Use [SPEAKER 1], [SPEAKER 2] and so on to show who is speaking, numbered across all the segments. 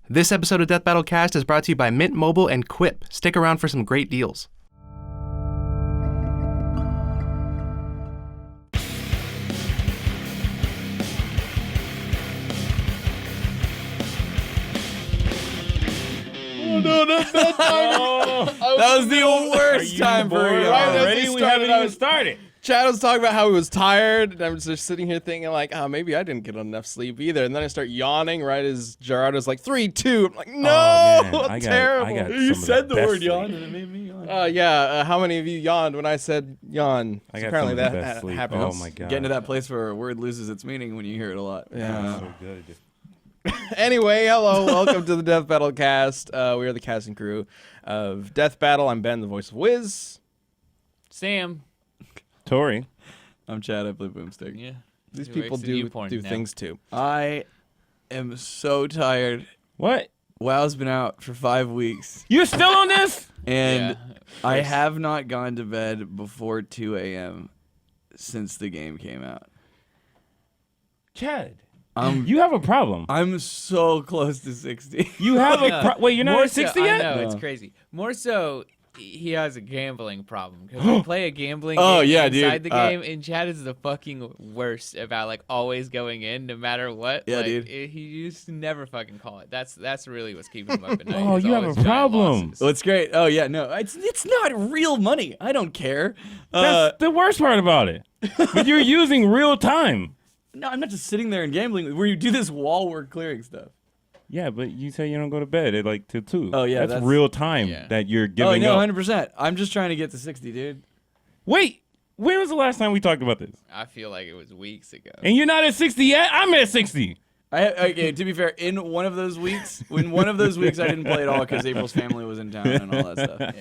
[SPEAKER 1] This episode of Death Battle Cast is brought to you by Mint Mobile and Quip. Stick around for some great deals.
[SPEAKER 2] Oh, no, that's that time. That was the worst time for you.
[SPEAKER 3] Already? We haven't even started.
[SPEAKER 2] Chad was talking about how he was tired, and I'm just sitting here thinking, like, oh, maybe I didn't get enough sleep either. And then I start yawning right as Gerardo's like, 3, 2. I'm like, no, terrible.
[SPEAKER 3] You said the word yawn, and it made me yawn.
[SPEAKER 2] How many of you yawned when I said yawn?
[SPEAKER 3] I got
[SPEAKER 2] apparently
[SPEAKER 3] some of the
[SPEAKER 2] that
[SPEAKER 3] best sleep.
[SPEAKER 2] happens.
[SPEAKER 3] Oh, my God.
[SPEAKER 4] Getting to that place where a word loses its meaning when you hear it a lot.
[SPEAKER 2] Yeah.
[SPEAKER 3] So good.
[SPEAKER 2] Anyway, hello, welcome to the Death Battle Cast. We are the cast and crew of Death Battle. I'm Ben, the voice of Wiz.
[SPEAKER 5] Sam.
[SPEAKER 3] Tori.
[SPEAKER 4] I'm Chad. I play Boomstick.
[SPEAKER 5] Yeah.
[SPEAKER 2] These
[SPEAKER 5] He
[SPEAKER 2] people
[SPEAKER 5] likes to
[SPEAKER 2] do
[SPEAKER 5] porn now.
[SPEAKER 2] things too.
[SPEAKER 4] I am so tired.
[SPEAKER 3] What?
[SPEAKER 4] WoW's been out for 5 weeks,
[SPEAKER 3] You're still on this?
[SPEAKER 4] and
[SPEAKER 5] Yeah.
[SPEAKER 4] I have not gone to bed before 2 a.m. since the game came out.
[SPEAKER 3] Chad.
[SPEAKER 4] I'm
[SPEAKER 3] You have a problem.
[SPEAKER 4] I'm so close to 60.
[SPEAKER 3] You have a wait, you're not
[SPEAKER 5] More
[SPEAKER 3] at 60
[SPEAKER 5] so,
[SPEAKER 3] yet?
[SPEAKER 5] I know, it's
[SPEAKER 4] No.
[SPEAKER 5] crazy. More so, he has a gambling problem. Because we play a gambling
[SPEAKER 4] Oh,
[SPEAKER 5] game
[SPEAKER 4] yeah, dude.
[SPEAKER 5] inside the game, and Chad is the fucking worst about, like, always going in no matter what.
[SPEAKER 4] Yeah,
[SPEAKER 5] like,
[SPEAKER 4] dude.
[SPEAKER 5] He used to never fucking call it. That's really what's keeping him up at night.
[SPEAKER 3] Oh,
[SPEAKER 5] is
[SPEAKER 3] you
[SPEAKER 5] all
[SPEAKER 3] have
[SPEAKER 5] his
[SPEAKER 3] a
[SPEAKER 5] giant
[SPEAKER 3] problem.
[SPEAKER 5] losses.
[SPEAKER 4] Well, it's great. Oh yeah, no, it's not real money. I don't care.
[SPEAKER 3] That's the worst part about it. But you're using real time.
[SPEAKER 4] No, I'm not just sitting there and gambling. Where you do this while we're clearing stuff.
[SPEAKER 3] Yeah, but you say you don't go to bed at like till 2.
[SPEAKER 4] Oh, yeah,
[SPEAKER 3] that's
[SPEAKER 4] that's-
[SPEAKER 3] real time
[SPEAKER 5] Yeah.
[SPEAKER 3] that you're
[SPEAKER 4] Oh
[SPEAKER 3] giving
[SPEAKER 4] no,
[SPEAKER 3] up.
[SPEAKER 4] 100%. I'm just trying to get to 60, dude.
[SPEAKER 3] Wait, when was the last time we talked about this?
[SPEAKER 5] I feel like it was weeks ago.
[SPEAKER 3] And you're not at 60 yet? I'm at 60.
[SPEAKER 4] Okay, to be fair, in one of those weeks, I didn't play at all because April's family was in town and all that stuff.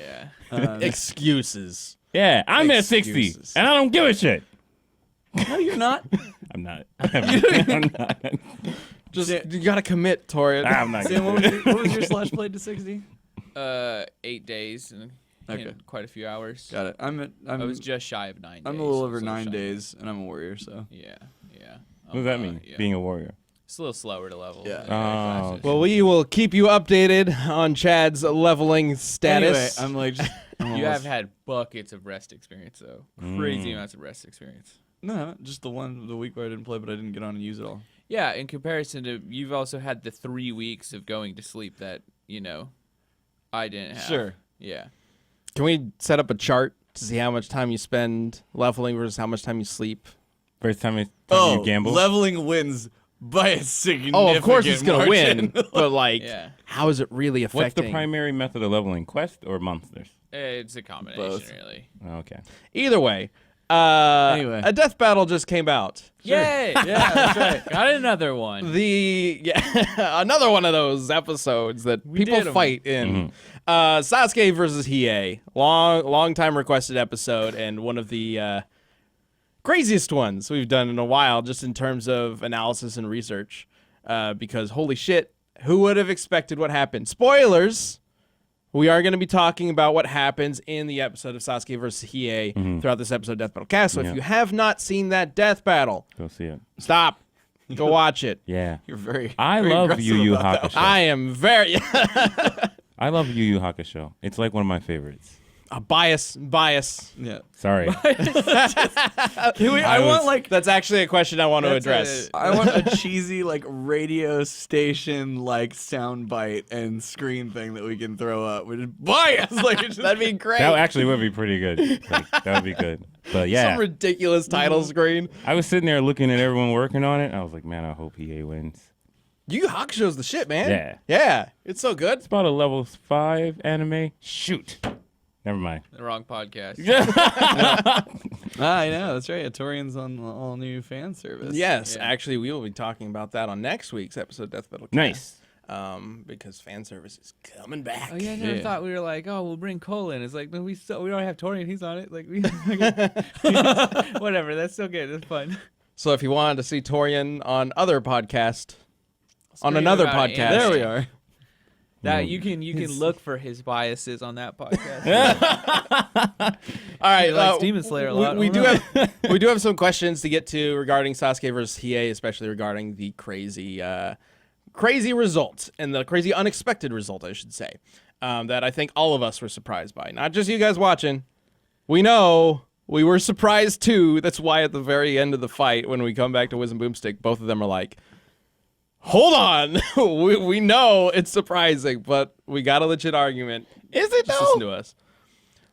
[SPEAKER 5] Yeah.
[SPEAKER 2] Excuses.
[SPEAKER 3] Yeah, I'm at 60,
[SPEAKER 2] Excuses.
[SPEAKER 3] and I don't give a shit.
[SPEAKER 4] No, you're not.
[SPEAKER 3] I'm not. I'm not.
[SPEAKER 2] Just you gotta commit, Tori.
[SPEAKER 3] I'm not.
[SPEAKER 4] Sam, what was your slash played to 60?
[SPEAKER 5] 8 days and
[SPEAKER 4] Okay.
[SPEAKER 5] quite a few hours.
[SPEAKER 4] Got it.
[SPEAKER 5] I was just shy of 9 days.
[SPEAKER 4] I'm a little over
[SPEAKER 5] so
[SPEAKER 4] 9
[SPEAKER 5] shy.
[SPEAKER 4] days, and I'm a warrior, so.
[SPEAKER 5] Yeah.
[SPEAKER 3] What does that mean?
[SPEAKER 5] Yeah.
[SPEAKER 3] Being a warrior.
[SPEAKER 5] It's a little slower to level.
[SPEAKER 4] Yeah.
[SPEAKER 5] than
[SPEAKER 3] Oh,
[SPEAKER 5] classes.
[SPEAKER 2] Well, we will keep you updated on Chad's leveling status.
[SPEAKER 4] Anyway, I'm like, just, I'm
[SPEAKER 5] You
[SPEAKER 4] almost-
[SPEAKER 5] have had buckets of rest experience, though. Crazy amounts of rest experience.
[SPEAKER 4] No, just the week where I didn't play, but I didn't get on and use it all.
[SPEAKER 5] Yeah, in comparison to, you've also had the 3 weeks of going to sleep that, I didn't have.
[SPEAKER 4] Sure.
[SPEAKER 5] Yeah.
[SPEAKER 2] Can we set up a chart to see how much time you spend leveling versus how much time you sleep?
[SPEAKER 3] First time you gamble.
[SPEAKER 4] leveling wins by a significant
[SPEAKER 2] Oh, of course it's gonna
[SPEAKER 4] margin.
[SPEAKER 2] win, but like,
[SPEAKER 5] Yeah.
[SPEAKER 2] how is it really affecting?
[SPEAKER 3] What's the primary method of leveling? Quest or monsters?
[SPEAKER 5] It's a combination,
[SPEAKER 4] Both.
[SPEAKER 5] really.
[SPEAKER 3] Okay.
[SPEAKER 2] Either way,
[SPEAKER 4] Anyway.
[SPEAKER 2] a death battle just came out.
[SPEAKER 5] Yay!
[SPEAKER 4] Yeah, that's right.
[SPEAKER 5] Got another one.
[SPEAKER 2] Another one of those episodes that people
[SPEAKER 5] did 'em.
[SPEAKER 2] fight in. Sasuke versus Hiei, long time requested episode, and one of the craziest ones we've done in a while, just in terms of analysis and research. Because holy shit, who would have expected what happened? Spoilers. We are going to be talking about what happens in the episode of Sasuke versus Hiei throughout this episode of Death Battle Cast. So
[SPEAKER 3] Yeah.
[SPEAKER 2] if you have not seen that death battle,
[SPEAKER 3] Go see it.
[SPEAKER 2] stop. Go watch it.
[SPEAKER 3] Yeah.
[SPEAKER 4] You're very.
[SPEAKER 3] I
[SPEAKER 4] very
[SPEAKER 3] love
[SPEAKER 4] aggressive
[SPEAKER 3] Yu Yu
[SPEAKER 4] about that.
[SPEAKER 3] Hakusho.
[SPEAKER 2] I am very
[SPEAKER 3] I love Yu Yu Hakusho. It's like one of my favorites.
[SPEAKER 2] bias.
[SPEAKER 4] Yeah.
[SPEAKER 3] Sorry.
[SPEAKER 4] I want like
[SPEAKER 2] That's actually a question I want to
[SPEAKER 5] That's
[SPEAKER 2] address.
[SPEAKER 5] a-
[SPEAKER 4] I want a cheesy like radio station like sound bite and screen thing that we can throw up. Which is bias. Like it's just,
[SPEAKER 2] That'd be great.
[SPEAKER 3] That actually would be pretty good. Like, that would be good. But yeah,
[SPEAKER 2] Some ridiculous title screen.
[SPEAKER 3] I was sitting there looking at everyone working on it. I was like, man, I hope EA wins.
[SPEAKER 2] Yu Yu Hakusho's the shit, man.
[SPEAKER 3] Yeah.
[SPEAKER 2] Yeah. It's so good.
[SPEAKER 3] It's about a level 5 anime. Shoot. Never mind.
[SPEAKER 5] The wrong podcast.
[SPEAKER 4] I know that's right. Torian's on the all new fan service.
[SPEAKER 2] Yes,
[SPEAKER 5] Yeah.
[SPEAKER 2] actually, we will be talking about that on next week's episode of Death Battle Cast.
[SPEAKER 3] Nice.
[SPEAKER 2] Because fan service is coming back.
[SPEAKER 5] Oh yeah, I never
[SPEAKER 4] Yeah.
[SPEAKER 5] thought we were like, oh, we'll bring Cole in. It's like, no, we don't have Torian. He's on it. Like we, whatever. That's still good. That's fun.
[SPEAKER 2] So if you wanted to see Torian on other podcast, on
[SPEAKER 5] Scream
[SPEAKER 2] another
[SPEAKER 5] about
[SPEAKER 2] podcast,
[SPEAKER 5] anime.
[SPEAKER 4] There we are.
[SPEAKER 5] That you can look for his biases on that podcast.
[SPEAKER 2] All right,
[SPEAKER 5] He likes Demon Slayer a lot.
[SPEAKER 2] We do have some questions to get to regarding Sasuke versus Hiei, especially regarding the crazy crazy result, and the crazy unexpected result, I should say, that I think all of us were surprised by. Not just you guys watching. We know we were surprised too. That's why at the very end of the fight, when we come back to Wiz and Boomstick, both of them are like, hold on. we know it's surprising, but we got a legit argument.
[SPEAKER 3] Is it
[SPEAKER 2] Just
[SPEAKER 3] though?
[SPEAKER 2] listen to us.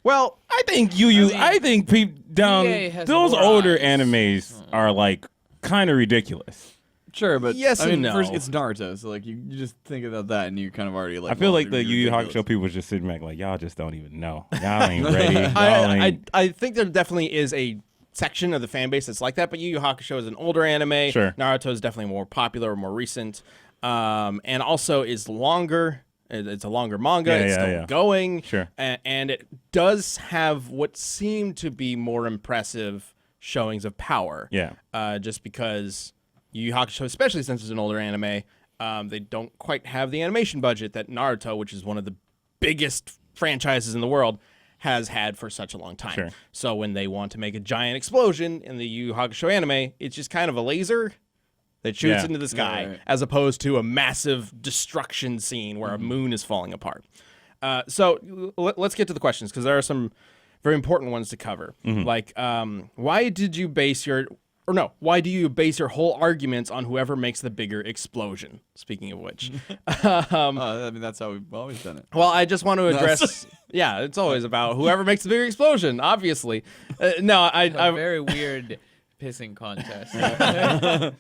[SPEAKER 2] Well,
[SPEAKER 3] I think I think down
[SPEAKER 5] EA has
[SPEAKER 3] those
[SPEAKER 5] more
[SPEAKER 3] older
[SPEAKER 5] eyes.
[SPEAKER 3] animes are like kind of ridiculous.
[SPEAKER 4] Sure, but
[SPEAKER 2] Yes
[SPEAKER 4] I mean,
[SPEAKER 2] and no.
[SPEAKER 4] first it's Naruto, so like you just think about that and you kind of already like.
[SPEAKER 3] I feel
[SPEAKER 4] well,
[SPEAKER 3] like the
[SPEAKER 4] it'd be
[SPEAKER 3] Yu Yu
[SPEAKER 4] ridiculous.
[SPEAKER 3] Hakusho people was just sitting back like, y'all just don't even know. Y'all ain't ready. Y'all ain't.
[SPEAKER 2] I think there definitely is a section of the fan base that's like that, but Yu Yu Hakusho is an older anime.
[SPEAKER 3] Sure.
[SPEAKER 2] Naruto is definitely more popular or more recent, and also is longer. It's a longer manga.
[SPEAKER 3] Yeah,
[SPEAKER 2] It's
[SPEAKER 3] yeah,
[SPEAKER 2] still
[SPEAKER 3] yeah.
[SPEAKER 2] going.
[SPEAKER 3] Sure.
[SPEAKER 2] And it does have what seem to be more impressive showings of power.
[SPEAKER 3] Yeah.
[SPEAKER 2] Just because Yu Yu Hakusho, especially since it's an older anime, they don't quite have the animation budget that Naruto, which is one of the biggest franchises in the world, has had for such a long time.
[SPEAKER 3] Sure.
[SPEAKER 2] So when they want to make a giant explosion in the Yu Yu Hakusho anime, it's just kind of a laser that shoots
[SPEAKER 3] Yeah.
[SPEAKER 2] into the sky,
[SPEAKER 4] right.
[SPEAKER 2] as opposed to a massive destruction scene where a moon is falling apart. So let's get to the questions, because there are some very important ones to cover. Like, why do you base your whole arguments on whoever makes the bigger explosion? Speaking of which.
[SPEAKER 4] I mean, that's how we've always done it.
[SPEAKER 2] Well, I just want to address. Yeah, it's always about whoever makes the bigger explosion. Obviously, no.
[SPEAKER 5] A very weird pissing contest.
[SPEAKER 2] I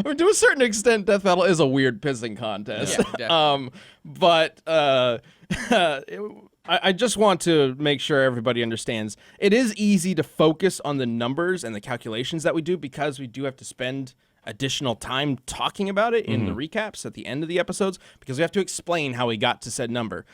[SPEAKER 2] mean, to a certain extent, Death Battle is a weird pissing contest.
[SPEAKER 5] Yeah, definitely.
[SPEAKER 2] But I just want to make sure everybody understands. It is easy to focus on the numbers and the calculations that we do, because we do have to spend additional time talking about it in the recaps at the end of the episodes, because we have to explain how we got to said number.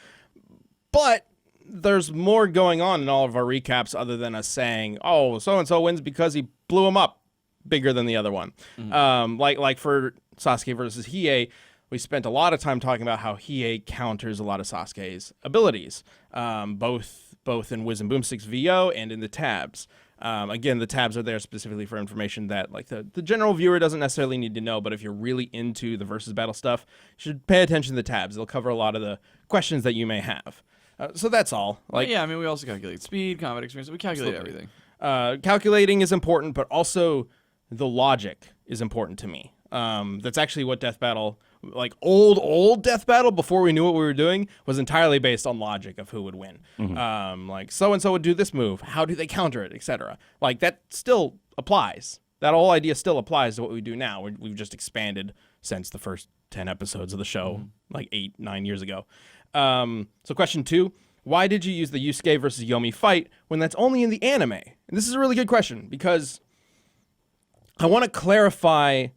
[SPEAKER 2] But there's more going on in all of our recaps other than us saying, oh, so-and-so wins because he blew him up bigger than the other one. Like for Sasuke versus Hiei, we spent a lot of time talking about how Hiei counters a lot of Sasuke's abilities, both in Wiz and Boomstick's VO and in the tabs. Again, the tabs are there specifically for information that like the general viewer doesn't necessarily need to know, but if you're really into the versus battle stuff, you should pay attention to the tabs. They'll cover a lot of the questions that you may have. So that's all. Like,
[SPEAKER 4] Yeah, I mean, we also calculate speed, combat experience. We calculate
[SPEAKER 2] Absolutely.
[SPEAKER 4] everything.
[SPEAKER 2] Calculating is important, but also the logic is important to me. That's actually what Death Battle, like old Death Battle, before we knew what we were doing, was entirely based on logic of who would win. Like so-and-so would do this move. How do they counter it, etc. Like that still applies. That whole idea still applies to what we do now. We've just expanded since the first 10 episodes of the show, like 8-9 years ago. So question 2, why did you use the Yusuke versus Yomi fight when that's only in the anime? And this is a really good question, because I want to clarify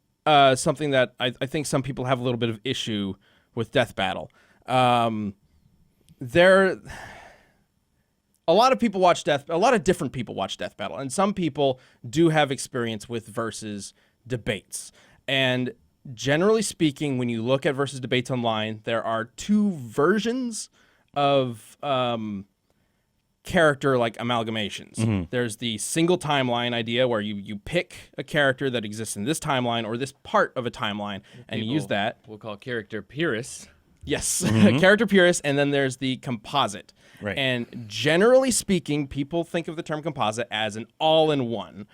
[SPEAKER 2] something that I think some people have a little bit of issue with Death Battle. A lot of people watch a lot of different people watch Death Battle, and some people do have experience with versus debates. And generally speaking, when you look at versus debates online, there are two versions of character like amalgamations. There's the single timeline idea where you pick a character that exists in this timeline or this part of a timeline, and you use that.
[SPEAKER 5] We'll call character purists.
[SPEAKER 2] Yes, character purist, and then there's the composite.
[SPEAKER 3] Right.
[SPEAKER 2] And generally speaking, people think of the term composite as an all-in-one.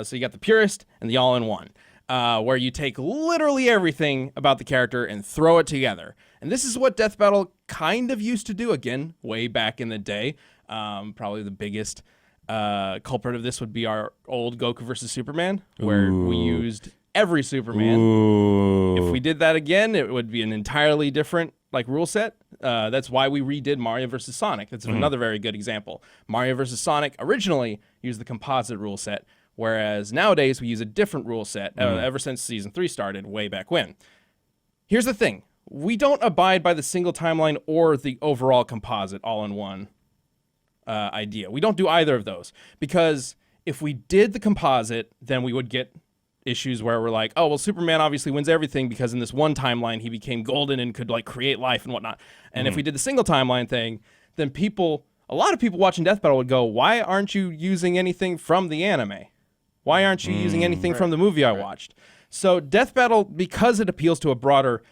[SPEAKER 2] So you got the purist and the all-in-one, where you take literally everything about the character and throw it together. And this is what Death Battle kind of used to do, again, way back in the day. Probably the biggest culprit of this would be our old Goku versus Superman, where we used every Superman.
[SPEAKER 3] Ooh.
[SPEAKER 2] If we did that again, it would be an entirely different rule set. That's why we redid Mario versus Sonic. That's another very good example. Mario versus Sonic originally used the composite rule set, whereas nowadays we use a different rule set ever since Season 3 started way back when. Here's the thing. We don't abide by the single timeline or the overall composite all-in-one idea. We don't do either of those, because if we did the composite, then we would get issues where we're like, oh, well, Superman obviously wins everything because in this one timeline he became golden and could create life and whatnot. And if we did the single timeline thing, then a lot of people watching Death Battle would go, why aren't you using anything from the anime? Why aren't you using anything from the movie I watched? So Death Battle, because it appeals to a broader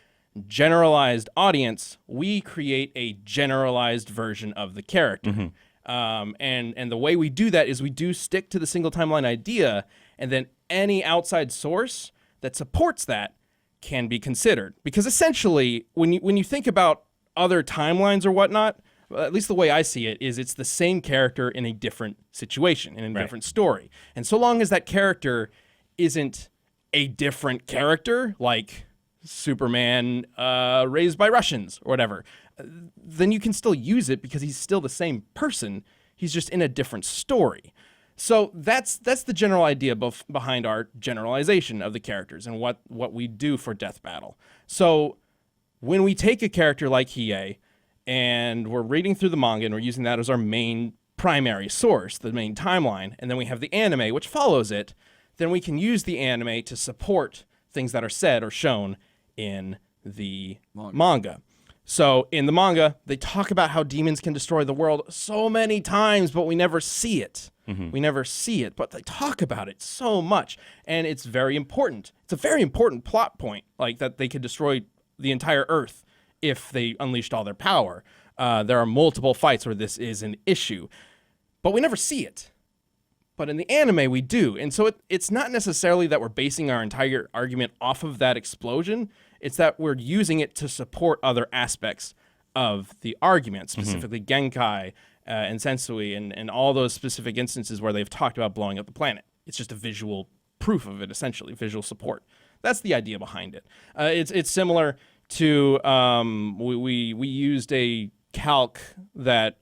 [SPEAKER 2] generalized audience, we create a generalized version of the character. And the way we do that is we do stick to the single timeline idea, and then any outside source that supports that can be considered. Because essentially, when you think about other timelines or whatnot, at least the way I see it, is it's the same character in a different situation, in a different story. And so long as that character isn't a different character, like Superman raised by Russians or whatever, then you can still use it because he's still the same person. He's just in a different story. So that's the general idea behind our generalization of the characters and what we do for Death Battle. So when we take a character like Hiei and we're reading through the manga and we're using that as our main primary source, the main timeline, and then we have the anime which follows it, then we can use the anime to support things that are said or shown in the manga. So in the manga, they talk about how demons can destroy the world so many times, but we never see it. We never see it, but they talk about it so much, and it's very important. It's a very important plot point, like that they could destroy the entire Earth if they unleashed all their power. There are multiple fights where this is an issue, but we never see it. But in the anime, we do. And so it's not necessarily that we're basing our entire argument off of that explosion. It's that we're using it to support other aspects of the argument, specifically Genkai and Sensui and all those specific instances where they've talked about blowing up the planet. It's just a visual proof of it, essentially, visual support. That's the idea behind it. It's similar to we used a calc that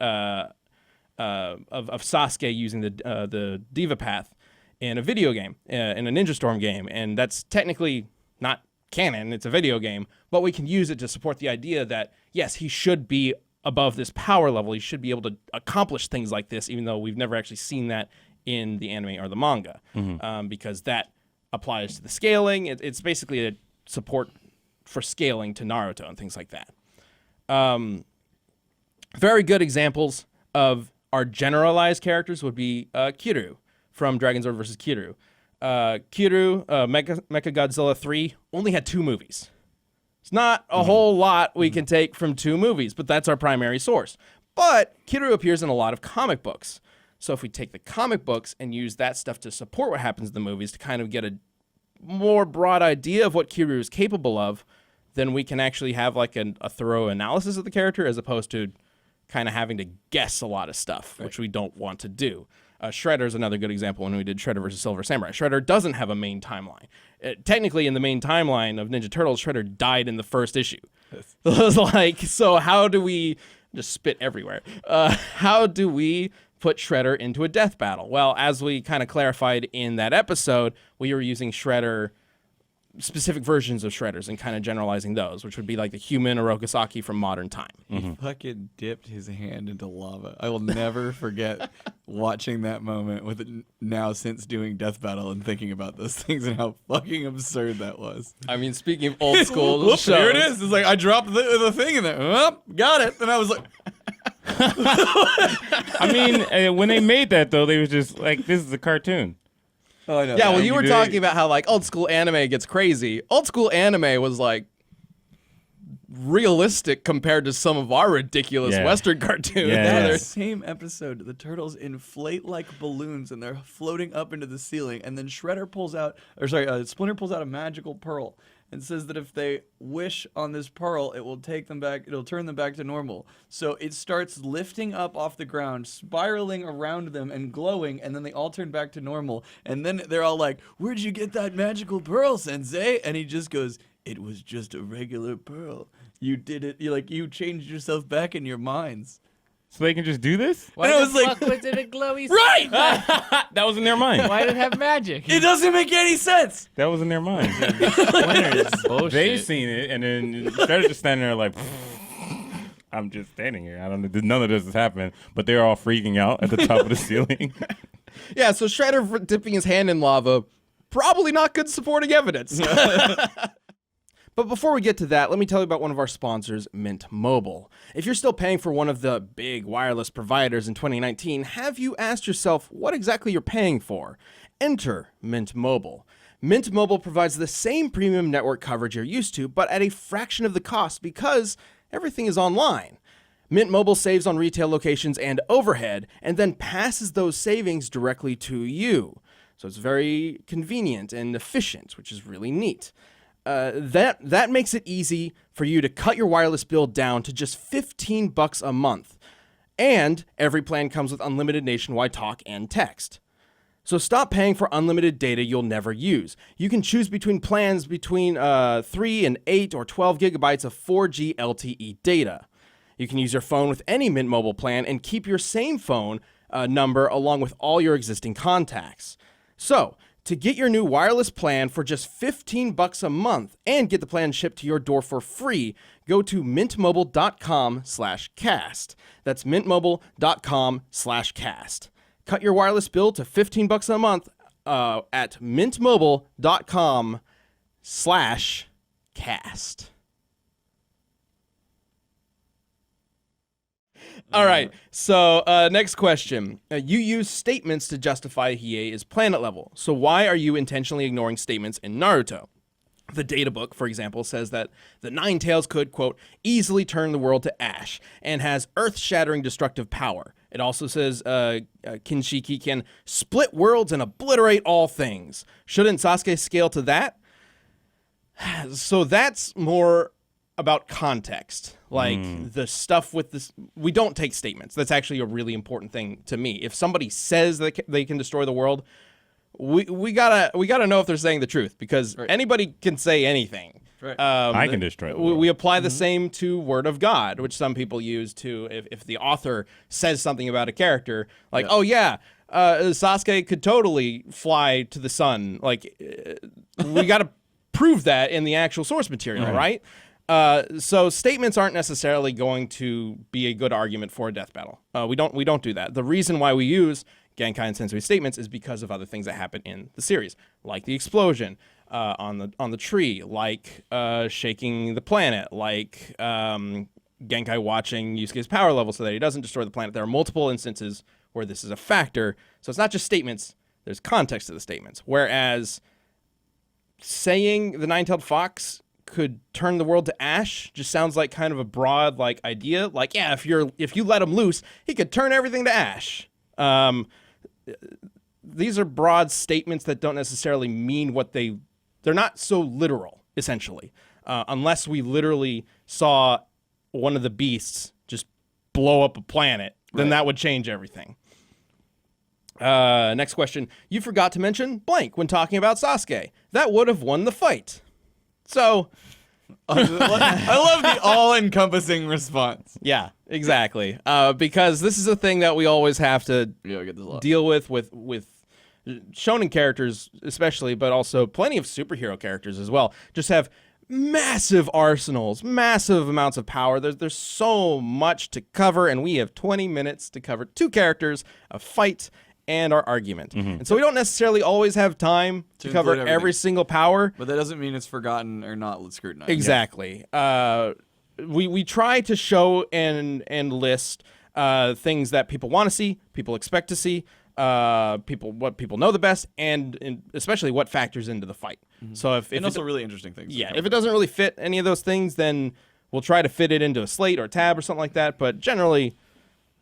[SPEAKER 2] of Sasuke using the Diva Path in a video game, in a Ninja Storm game, and that's technically not canon. It's a video game, but we can use it to support the idea that yes, he should be above this power level. He should be able to accomplish things like this, even though we've never actually seen that in the anime or the manga, because that applies to the scaling. It's basically a support for scaling to Naruto and things like that. Very good examples of our generalized characters would be Kiryu from Dragon's Sword vs. Kiryu. Kiryu, Mechagodzilla 3, only had 2 movies. It's not a whole lot we can take from 2 movies, but that's our primary source. But Kiryu appears in a lot of comic books. So if we take the comic books and use that stuff to support what happens in the movies to kind of get a more broad idea of what Kiryu is capable of, then we can actually have like a thorough analysis of the character as opposed to kind of having to guess a lot of stuff, which we don't want to do. Shredder is another good example when we did Shredder versus Silver Samurai. Shredder doesn't have a main timeline. Technically, in the main timeline of Ninja Turtles, Shredder died in the first issue. It was like, so how do we just spit everywhere? How do we put Shredder into a death battle? Well, as we kind of clarified in that episode, we were using Shredder, specific versions of Shredders, and kind of generalizing those, which would be like the human Orokosaki from modern time.
[SPEAKER 4] He fucking dipped his hand into lava. I will never forget watching that moment with it now since doing Death Battle and thinking about those things and how fucking absurd that was.
[SPEAKER 2] I mean, speaking of old school
[SPEAKER 4] Whoop,
[SPEAKER 2] shows,
[SPEAKER 4] here it is. It's like I dropped the thing in there. Oh, got it. And I was like,
[SPEAKER 3] I mean, when they made that though, they was just like, "This is a cartoon."
[SPEAKER 4] oh, I know.
[SPEAKER 2] yeah, well, you
[SPEAKER 3] you
[SPEAKER 2] were
[SPEAKER 3] did.
[SPEAKER 2] talking about how like old school anime gets crazy. Old school anime was like realistic compared to some of our ridiculous
[SPEAKER 3] Yeah.
[SPEAKER 2] Western cartoons.
[SPEAKER 3] Yeah.
[SPEAKER 2] where
[SPEAKER 4] That
[SPEAKER 2] they're-
[SPEAKER 4] same episode, the turtles inflate like balloons and they're floating up into the ceiling. And then Splinter pulls out a magical pearl and says that if they wish on this pearl, it will take them back. It'll turn them back to normal. So it starts lifting up off the ground, spiraling around them and glowing. And then they all turn back to normal. And then they're all like, "Where'd you get that magical pearl, Sensei?" And he just goes, "It was just a regular pearl. You did it. You changed yourself back in your minds."
[SPEAKER 3] So they can just do this?
[SPEAKER 5] Why
[SPEAKER 4] And I
[SPEAKER 5] the
[SPEAKER 4] was like-
[SPEAKER 5] fuck was it a glowy?
[SPEAKER 4] Right!
[SPEAKER 3] That was in their mind.
[SPEAKER 5] Why did it have magic?
[SPEAKER 4] It doesn't make any sense.
[SPEAKER 3] That was in their mind.
[SPEAKER 5] Bullshit.
[SPEAKER 3] They seen it, and then they're just standing there like, I'm just standing here. I don't know. None of this is happening, but they're all freaking out at the top of the ceiling.
[SPEAKER 2] yeah, so Shredder dipping his hand in lava, probably not good supporting evidence. But before we get to that, let me tell you about one of our sponsors, Mint Mobile. If you're still paying for one of the big wireless providers in 2019, have you asked yourself what exactly you're paying for? Enter Mint Mobile. Mint Mobile provides the same premium network coverage you're used to, but at a fraction of the cost because everything is online. Mint Mobile saves on retail locations and overhead, and then passes those savings directly to you. So it's very convenient and efficient, which is really neat. That makes it easy for you to cut your wireless bill down to just $15 a month. And every plan comes with unlimited nationwide talk and text. So stop paying for unlimited data you'll never use. You can choose between plans between 3 and 8 or 12 gigabytes of 4G LTE data. You can use your phone with any Mint Mobile plan and keep your same phone number along with all your existing contacts. So, to get your new wireless plan for just $15 a month and get the plan shipped to your door for free, go to mintmobile.com/cast. That's mintmobile.com/cast. Cut your wireless bill to $15 a month at mintmobile.com/cast. All right, so next question. You use statements to justify Hiei is planet level. So why are you intentionally ignoring statements in Naruto? The data book, for example, says that the Nine Tails could, quote, easily turn the world to ash and has earth-shattering destructive power. It also says Kinshiki can split worlds and obliterate all things. Shouldn't Sasuke scale to that? So that's more about context. Like the stuff with this, we don't take statements. That's actually a really important thing to me. If somebody says that they can destroy the world, we gotta know if they're saying the truth, because anybody can say anything.
[SPEAKER 4] Right.
[SPEAKER 3] I can destroy the world.
[SPEAKER 2] We apply the same to Word of God, which some people use to if the author says something about a character, like, oh yeah, Sasuke could totally fly to the sun. Like, we got to prove that in the actual source material, right? So statements aren't necessarily going to be a good argument for a death battle. We don't do that. The reason why we use Genkai and Sensui statements is because of other things that happen in the series, like the explosion on the tree, like shaking the planet, like Genkai watching Yusuke's power level so that he doesn't destroy the planet. There are multiple instances where this is a factor. So it's not just statements. There's context to the statements. Whereas saying the nine-tailed fox could turn the world to ash just sounds like kind of a broad like idea. Like, yeah, if you let him loose, he could turn everything to ash. These are broad statements that don't necessarily mean what they're not so literal, essentially. Unless we literally saw one of the beasts just blow up a planet, then that would change everything. Next question. You forgot to mention blank when talking about Sasuke. That would have won the fight. So,
[SPEAKER 4] I love the all-encompassing response.
[SPEAKER 2] Yeah, exactly. Because this is a thing that we always have to deal with shonen characters especially, but also plenty of superhero characters as well. Just have massive arsenals, massive amounts of power. There's so much to cover, and we have 20 minutes to cover 2 characters, a fight, and our argument. And so we don't necessarily always have time to cover every single power.
[SPEAKER 4] But that doesn't mean it's forgotten or not scrutinized.
[SPEAKER 2] Exactly. We try to show and list things that people want to see, people expect to see, what people know the best, and especially what factors into the fight. So if
[SPEAKER 4] also really interesting things.
[SPEAKER 2] Yeah, if it doesn't really fit any of those things, then we'll try to fit it into a slate or a tab or something like that. But generally,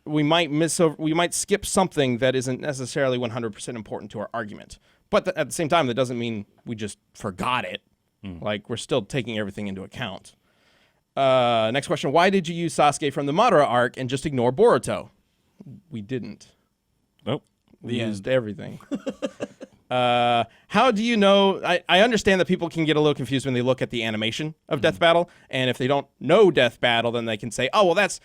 [SPEAKER 2] we might skip something that isn't necessarily 100% important to our argument. But at the same time, that doesn't mean we just forgot it. Like, we're still taking everything into account. Next question. Why did you use Sasuke from the Madara arc and just ignore Boruto? We didn't.
[SPEAKER 3] Nope.
[SPEAKER 2] We used everything. How do you know? I understand that people can get a little confused when they look at the animation of Death Battle. And if they don't know Death Battle, then they can say, oh, well, that's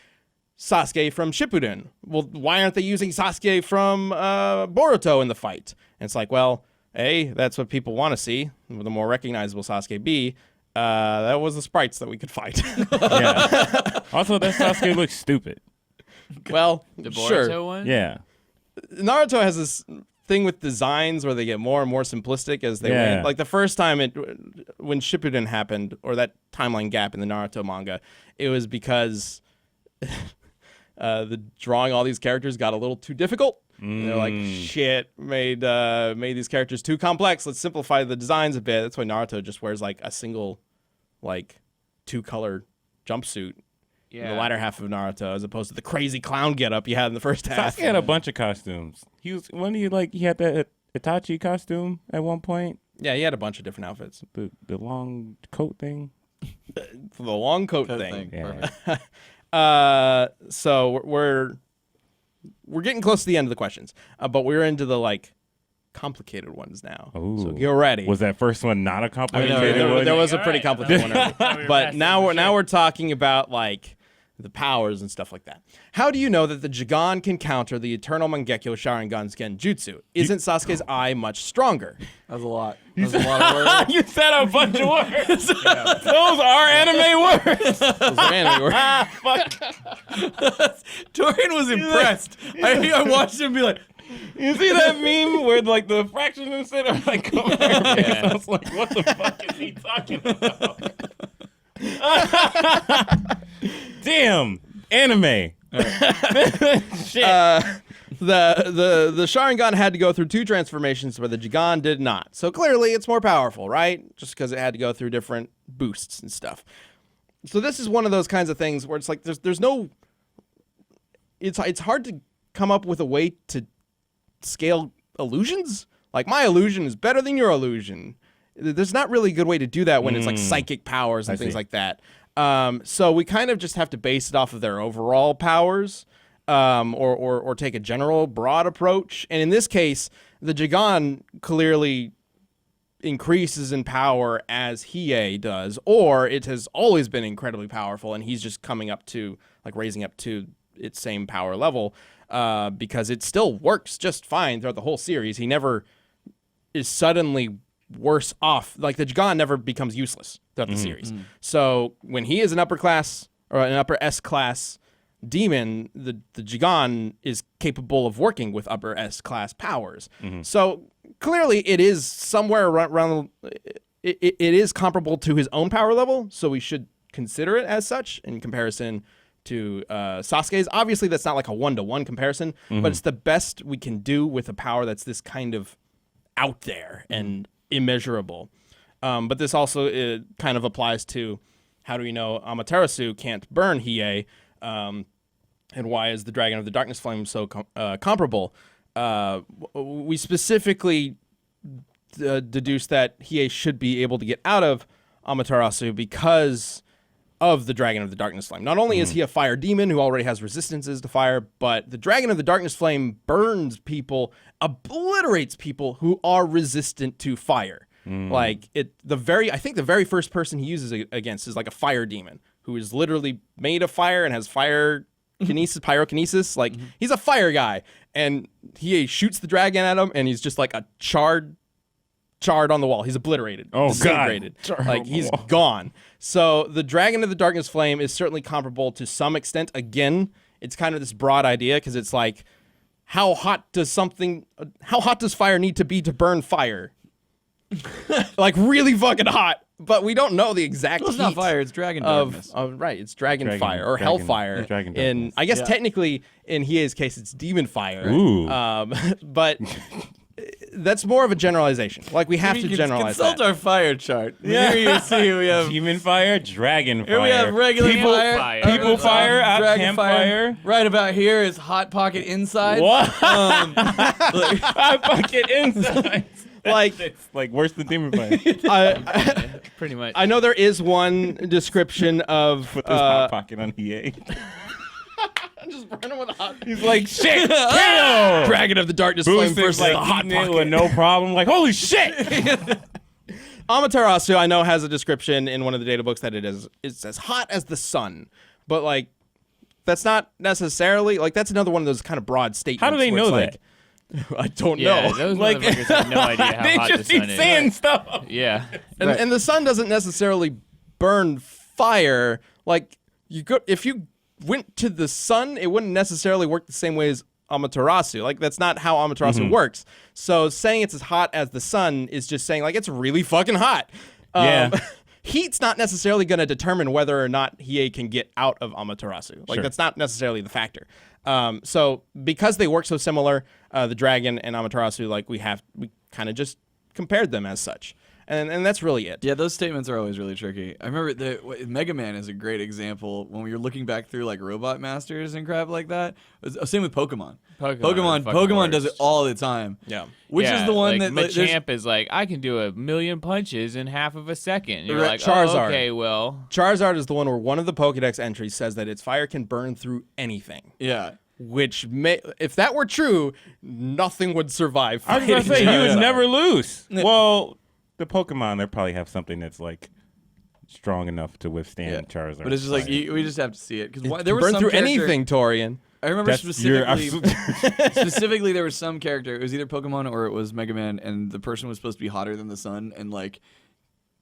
[SPEAKER 2] Sasuke from Shippuden. Well, why aren't they using Sasuke from Boruto in the fight? And it's like, well, A, that's what people want to see. The more recognizable Sasuke. B, that was the sprites that we could fight.
[SPEAKER 3] Yeah. Also, that Sasuke looks stupid.
[SPEAKER 2] Well,
[SPEAKER 5] The Boruto
[SPEAKER 2] sure.
[SPEAKER 5] one?
[SPEAKER 3] Yeah.
[SPEAKER 2] Naruto has this thing with designs where they get more and more simplistic as they went. Like the first time when Shippuden happened, or that timeline gap in the Naruto manga, it was because the drawing all these characters got a little too difficult. And they're like, shit, made these characters too complex. Let's simplify the designs a bit. That's why Naruto just wears like a single, like 2-color jumpsuit in the latter half of Naruto, as opposed to the crazy clown getup you had in the first half.
[SPEAKER 3] Sasuke had a bunch of costumes. He had that Itachi costume at one point.
[SPEAKER 2] Yeah, he had a bunch of different outfits.
[SPEAKER 3] The long coat thing.
[SPEAKER 2] The long coat thing.
[SPEAKER 3] Yeah.
[SPEAKER 4] Perfect.
[SPEAKER 2] So we're getting close to the end of the questions, but we're into the like complicated ones now.
[SPEAKER 3] Ooh.
[SPEAKER 2] So get ready.
[SPEAKER 3] Was that first one not a complicated
[SPEAKER 2] there
[SPEAKER 3] one?
[SPEAKER 2] was a pretty complicated one, earlier. But now we're talking about like the powers and stuff like that. How do you know that the Jigan can counter the Eternal Mangekyo Sharingan's Genjutsu? Isn't Sasuke's eye much stronger?
[SPEAKER 4] That was a lot. That was a lot of words.
[SPEAKER 3] You said a bunch of words. Those are anime words.
[SPEAKER 2] Those are anime words.
[SPEAKER 3] Fuck.
[SPEAKER 4] Dorian was impressed. I watched him be like,
[SPEAKER 3] You see that meme where like the fractions instead are like coming out of your face? I was like, what the fuck is he talking about? Damn, anime. Shit.
[SPEAKER 2] The Sharingan had to go through 2 transformations where the Jigan did not. So clearly it's more powerful, right? Just because it had to go through different boosts and stuff. So this is one of those kinds of things where it's like there's no it's hard to come up with a way to scale illusions. Like my illusion is better than your illusion. There's not really a good way to do that when it's like psychic powers and things like that. So we kind of just have to base it off of their overall powers, or take a general broad approach. And in this case, the Jigan clearly increases in power as Hiei does, or it has always been incredibly powerful, and he's just coming up to like raising up to its same power level, because it still works just fine throughout the whole series. He never is suddenly worse off. Like the Jigan never becomes useless throughout the series. So when he is an upper class or an upper S class demon, the Jigan is capable of working with upper S class powers. So clearly it is somewhere around it is comparable to his own power level, so we should consider it as such in comparison to Sasuke's. Obviously that's not like a 1-to-1 comparison, but it's the best we can do with a power that's this kind of out there and immeasurable. But this also kind of applies to how do we know Amaterasu can't burn Hiei, and why is the Dragon of the Darkness Flame so comparable? We specifically deduce that Hiei should be able to get out of Amaterasu because of the Dragon of the Darkness Flame. Not only is he a fire demon who already has resistances to fire, but the Dragon of the Darkness Flame burns people, obliterates people who are resistant to fire. Like I think the very first person he uses against is like a fire demon who is literally made of fire and has fire pyrokinesis. Like he's a fire guy, and he shoots the dragon at him, and he's just like a charred on the wall. He's obliterated.
[SPEAKER 3] Oh,
[SPEAKER 2] disintegrated.
[SPEAKER 3] God.
[SPEAKER 2] Like he's gone. So the Dragon of the Darkness Flame is certainly comparable to some extent. Again, it's kind of this broad idea because it's like, how hot does fire need to be to burn fire? Like really fucking hot. But we don't know the exact
[SPEAKER 4] well, it's
[SPEAKER 2] heat
[SPEAKER 4] not fire, it's dragon darkness.
[SPEAKER 2] Right, it's dragon fire or hellfire.
[SPEAKER 3] Dragon
[SPEAKER 2] I guess technically in Hiei's case it's demon fire.
[SPEAKER 3] Ooh.
[SPEAKER 2] But that's more of a generalization. Like we have to generalize
[SPEAKER 4] consult
[SPEAKER 2] that.
[SPEAKER 4] our fire chart. Here you see we have
[SPEAKER 3] Demon fire, dragon fire.
[SPEAKER 4] here we have regular
[SPEAKER 3] people
[SPEAKER 4] fire,
[SPEAKER 3] people fire,
[SPEAKER 4] dragon
[SPEAKER 3] campfire.
[SPEAKER 4] Right about here is hot pocket inside.
[SPEAKER 3] What?
[SPEAKER 4] Like,
[SPEAKER 3] I fucking insides.
[SPEAKER 2] Like
[SPEAKER 3] It's like worse than demon fire.
[SPEAKER 5] Pretty much.
[SPEAKER 2] I know there is one description of
[SPEAKER 3] Put this hot pocket on Hiei.
[SPEAKER 2] just burn him with a hot.
[SPEAKER 3] He's like, shit, kill!
[SPEAKER 2] Dragon of the Darkness Flame
[SPEAKER 3] Boosted
[SPEAKER 2] versus
[SPEAKER 3] like
[SPEAKER 2] the hot
[SPEAKER 3] eating it
[SPEAKER 2] pocket.
[SPEAKER 3] with no problem. Like, holy shit!
[SPEAKER 2] Amaterasu, I know, has a description in one of the data books that it's as hot as the sun, but like that's not necessarily like that's another one of those kind of broad statements.
[SPEAKER 3] How do they
[SPEAKER 2] where it's
[SPEAKER 3] know
[SPEAKER 2] like, I don't
[SPEAKER 5] yeah,
[SPEAKER 2] know.
[SPEAKER 5] those
[SPEAKER 3] Like-
[SPEAKER 5] motherfuckers have no idea how
[SPEAKER 3] They
[SPEAKER 5] hot
[SPEAKER 3] just
[SPEAKER 5] the
[SPEAKER 3] keep
[SPEAKER 5] sun is.
[SPEAKER 3] saying stuff.
[SPEAKER 5] Yeah.
[SPEAKER 2] And the sun doesn't necessarily burn fire. Like if you went to the sun, it wouldn't necessarily work the same way as Amaterasu. Like that's not how Amaterasu works. So saying it's as hot as the sun is just saying like it's really fucking hot.
[SPEAKER 3] Yeah.
[SPEAKER 2] heat's not necessarily going to determine whether or not Hiei can get out of Amaterasu. Like
[SPEAKER 3] Sure.
[SPEAKER 2] that's not necessarily the factor. So because they work so similar, the dragon and Amaterasu, like we kind of just compared them as such. And that's really it.
[SPEAKER 4] Yeah, those statements are always really tricky. I remember Mega Man is a great example when we were looking back through like Robot Masters and crap like that. Same with Pokemon. Pokemon does it all the time.
[SPEAKER 2] Yeah.
[SPEAKER 4] Which is the one that
[SPEAKER 5] Machamp is like, I can do 1,000,000 punches in half of a second. And you're like,
[SPEAKER 2] Charizard.
[SPEAKER 5] oh, okay, well.
[SPEAKER 2] Charizard is the one where one of the Pokedex entries says that its fire can burn through anything.
[SPEAKER 4] Yeah.
[SPEAKER 2] Which if that were true, nothing would survive.
[SPEAKER 3] I was gonna say you would
[SPEAKER 2] Charizard.
[SPEAKER 3] never lose. Well, the Pokemon, they probably have something that's like strong enough to withstand Charizard.
[SPEAKER 4] But it's just like we just have to see it because there was
[SPEAKER 2] burn
[SPEAKER 4] some
[SPEAKER 2] through
[SPEAKER 4] character-
[SPEAKER 2] anything, Torian.
[SPEAKER 4] I remember
[SPEAKER 3] you're
[SPEAKER 4] specifically there was some character. It was either Pokemon or it was Mega Man, and the person was supposed to be hotter than the sun, and like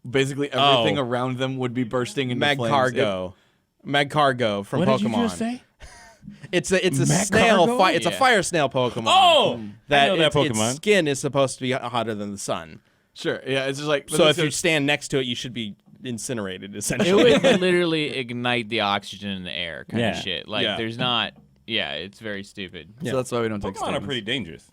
[SPEAKER 4] basically everything around them would be bursting into flames.
[SPEAKER 2] Magcargo from
[SPEAKER 3] what
[SPEAKER 2] Pokemon.
[SPEAKER 3] did you just say?
[SPEAKER 2] It's a
[SPEAKER 3] Magcargo?
[SPEAKER 2] snail. It's a
[SPEAKER 5] Yeah.
[SPEAKER 2] fire snail Pokemon.
[SPEAKER 3] Oh, I know that
[SPEAKER 2] its
[SPEAKER 3] Pokemon.
[SPEAKER 2] skin is supposed to be hotter than the sun.
[SPEAKER 4] Sure, yeah, it's just like
[SPEAKER 2] So if you stand next to it, you should be incinerated.
[SPEAKER 5] It
[SPEAKER 2] Essentially,
[SPEAKER 5] would literally ignite the oxygen in the air kind of
[SPEAKER 3] Yeah.
[SPEAKER 5] shit. Like,
[SPEAKER 2] Yeah.
[SPEAKER 5] there's not. Yeah, it's very stupid.
[SPEAKER 4] so that's why we don't take
[SPEAKER 3] Pokemon are
[SPEAKER 4] statements.
[SPEAKER 3] pretty dangerous.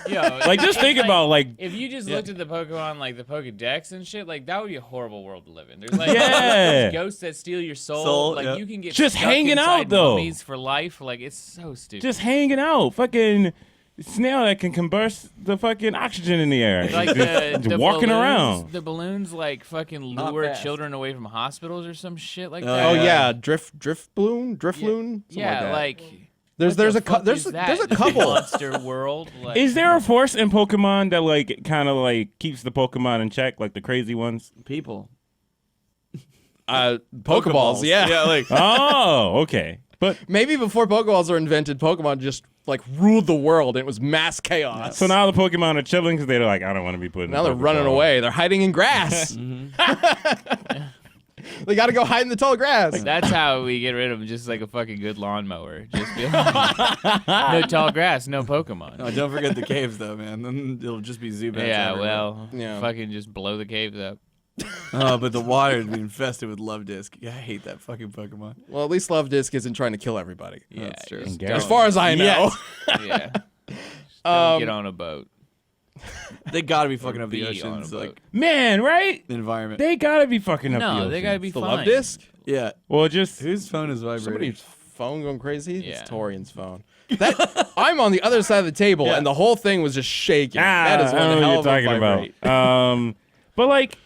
[SPEAKER 5] Yo,
[SPEAKER 3] Like, just think about like.
[SPEAKER 5] if you just looked at the Pokemon, like the Pokedex and shit, like that would be a horrible world to live in. There's like
[SPEAKER 3] Yeah.
[SPEAKER 5] ghosts that steal your soul. Like you can get
[SPEAKER 3] Just
[SPEAKER 5] stuck
[SPEAKER 3] hanging
[SPEAKER 5] inside
[SPEAKER 3] out, though.
[SPEAKER 5] mummies for life. Like it's so stupid.
[SPEAKER 3] Just hanging out, fucking snail that can combust the fucking oxygen in the air.
[SPEAKER 5] like
[SPEAKER 3] Just
[SPEAKER 5] the
[SPEAKER 3] walking
[SPEAKER 5] balloons,
[SPEAKER 3] around.
[SPEAKER 5] The balloons like fucking
[SPEAKER 4] Not
[SPEAKER 5] lure
[SPEAKER 4] fast.
[SPEAKER 5] children away from hospitals or some shit like
[SPEAKER 4] Oh,
[SPEAKER 5] that.
[SPEAKER 2] oh
[SPEAKER 4] yeah.
[SPEAKER 2] yeah, Driftloon, something
[SPEAKER 5] Yeah,
[SPEAKER 2] like that.
[SPEAKER 5] like
[SPEAKER 2] there's
[SPEAKER 5] what the
[SPEAKER 2] a
[SPEAKER 5] fuck
[SPEAKER 2] there's
[SPEAKER 5] is
[SPEAKER 2] a,
[SPEAKER 5] that?
[SPEAKER 2] there's a
[SPEAKER 5] The
[SPEAKER 2] couple.
[SPEAKER 5] monster world. Like,
[SPEAKER 3] Is there a force in Pokemon that like kind of like keeps the Pokemon in check, like the crazy ones?
[SPEAKER 4] people.
[SPEAKER 2] Pokeballs, yeah.
[SPEAKER 4] yeah, like
[SPEAKER 3] Oh, okay. But
[SPEAKER 2] Maybe before Pokeballs were invented, Pokemon just like ruled the world. And it was mass chaos.
[SPEAKER 3] so now the Pokemon are chilling because they're like, I don't want to be put in.
[SPEAKER 2] Now
[SPEAKER 3] a
[SPEAKER 2] they're running
[SPEAKER 3] Pokeball.
[SPEAKER 2] away. They're hiding in grass. They got to go hide in the tall grass.
[SPEAKER 5] that's how we get rid of them, just like a fucking good lawnmower. Just be like, no tall grass, no Pokemon.
[SPEAKER 4] oh, don't forget the caves though, man. Then it'll just be Zubats.
[SPEAKER 5] Yeah,
[SPEAKER 4] everywhere.
[SPEAKER 5] well,
[SPEAKER 2] Yeah.
[SPEAKER 5] fucking just blow the caves up.
[SPEAKER 4] Oh, but the water would be infested with Love Disc. Yeah, I hate that fucking Pokemon.
[SPEAKER 2] Well, at least Love Disc isn't trying to kill everybody.
[SPEAKER 5] Yeah,
[SPEAKER 4] That's true.
[SPEAKER 5] just
[SPEAKER 3] And
[SPEAKER 2] As
[SPEAKER 3] Gyarados.
[SPEAKER 2] far as I know.
[SPEAKER 5] yeah. Just don't get on a boat.
[SPEAKER 4] They gotta be fucking up the
[SPEAKER 5] Be on a
[SPEAKER 4] oceans,
[SPEAKER 5] boat.
[SPEAKER 4] like
[SPEAKER 3] Man, right?
[SPEAKER 4] the environment.
[SPEAKER 3] They gotta be fucking up the
[SPEAKER 5] No,
[SPEAKER 3] ocean.
[SPEAKER 5] they gotta be
[SPEAKER 2] The
[SPEAKER 5] fine.
[SPEAKER 2] Love Disc?
[SPEAKER 4] yeah.
[SPEAKER 3] Well, just
[SPEAKER 4] Whose phone is vibrating?
[SPEAKER 2] Somebody's phone going crazy?
[SPEAKER 5] Yeah.
[SPEAKER 2] It's Torian's phone. That I'm on the other side of the table,
[SPEAKER 4] Yeah.
[SPEAKER 2] and the whole thing was just shaking. That is
[SPEAKER 3] I
[SPEAKER 2] one
[SPEAKER 3] don't know
[SPEAKER 2] hell
[SPEAKER 3] what
[SPEAKER 2] of
[SPEAKER 3] you're
[SPEAKER 2] a
[SPEAKER 3] talking
[SPEAKER 2] vibrate.
[SPEAKER 3] about. But like,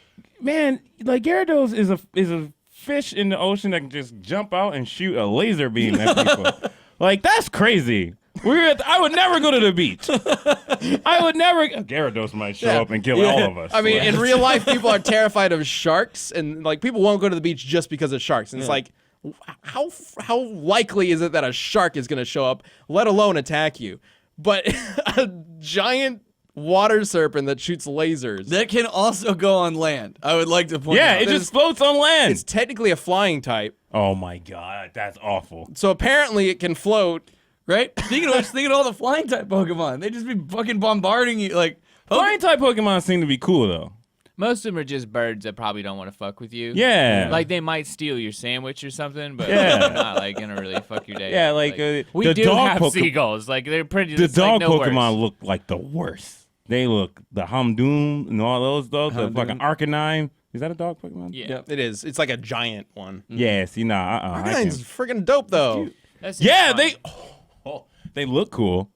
[SPEAKER 3] man, like Gyarados is a fish in the ocean that can just jump out and shoot a laser beam at people. Like that's crazy. I would never go to the beach. I would never. Gyarados might show up and kill all of us.
[SPEAKER 2] I mean,
[SPEAKER 3] Like,
[SPEAKER 2] in real life, people are terrified of sharks, and like people won't go to the beach just because of sharks. And it's like, how likely is it that a shark is going to show up, let alone attack you? But a giant water serpent that shoots lasers.
[SPEAKER 4] That can also go on land. I would like to point
[SPEAKER 3] yeah,
[SPEAKER 4] out.
[SPEAKER 3] it just floats on land.
[SPEAKER 2] It's technically a flying type,
[SPEAKER 3] Oh my god, that's awful.
[SPEAKER 2] so apparently it can float.
[SPEAKER 4] right? Speaking of which, think of all the flying type Pokemon. They just be fucking bombarding you. Like,
[SPEAKER 3] Flying type Pokemon seem to be cool though.
[SPEAKER 5] Most of them are just birds that probably don't want to fuck with you.
[SPEAKER 3] Yeah.
[SPEAKER 5] Like they might steal your sandwich or something, but
[SPEAKER 3] Yeah.
[SPEAKER 5] they're not like gonna really fuck your day.
[SPEAKER 3] Yeah,
[SPEAKER 5] up.
[SPEAKER 3] like,
[SPEAKER 5] we
[SPEAKER 3] the
[SPEAKER 5] do
[SPEAKER 3] dog
[SPEAKER 5] have
[SPEAKER 3] Poke-
[SPEAKER 5] seagulls. Like they're pretty.
[SPEAKER 3] The
[SPEAKER 5] it's like
[SPEAKER 3] dog
[SPEAKER 5] no
[SPEAKER 3] Pokemon
[SPEAKER 5] worse.
[SPEAKER 3] look like the worst. They look the Hamdoom and all those though. The
[SPEAKER 4] Houndoom.
[SPEAKER 3] fucking Arcanine. Is that a dog Pokemon?
[SPEAKER 5] Yeah.
[SPEAKER 2] It is. It's like a giant one.
[SPEAKER 3] Yeah. See, nah. I
[SPEAKER 2] Arcanine's
[SPEAKER 3] can't.
[SPEAKER 2] freaking dope though.
[SPEAKER 5] That's
[SPEAKER 3] Yeah,
[SPEAKER 5] fun.
[SPEAKER 3] they look cool.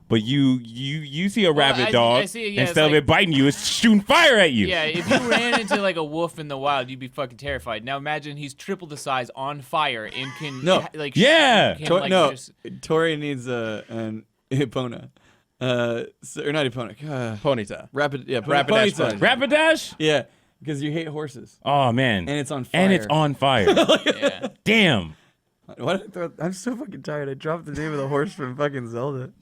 [SPEAKER 3] But you see a rabid
[SPEAKER 5] I
[SPEAKER 3] dog
[SPEAKER 5] see it, yeah, it's
[SPEAKER 3] instead of
[SPEAKER 5] like-
[SPEAKER 3] it biting you, it's shooting fire at you.
[SPEAKER 5] Yeah, if you ran into like a wolf in the wild, you'd be fucking terrified. Now imagine he's triple the size, on fire, and can
[SPEAKER 4] No.
[SPEAKER 5] like
[SPEAKER 3] Yeah.
[SPEAKER 5] can, like,
[SPEAKER 4] no,
[SPEAKER 5] just-
[SPEAKER 4] Tori needs an Epona. Or not Epona.
[SPEAKER 2] Ponyta.
[SPEAKER 4] Rapid, yeah,
[SPEAKER 2] Rapidash
[SPEAKER 4] Ponyta.
[SPEAKER 2] Ponyta.
[SPEAKER 3] Rapidash?
[SPEAKER 4] Yeah, because you hate horses.
[SPEAKER 3] Oh man.
[SPEAKER 4] And it's on fire.
[SPEAKER 3] And it's on fire.
[SPEAKER 5] yeah.
[SPEAKER 3] Damn.
[SPEAKER 4] Why did I throw, I'm so fucking tired. I dropped the name of the horse from fucking Zelda.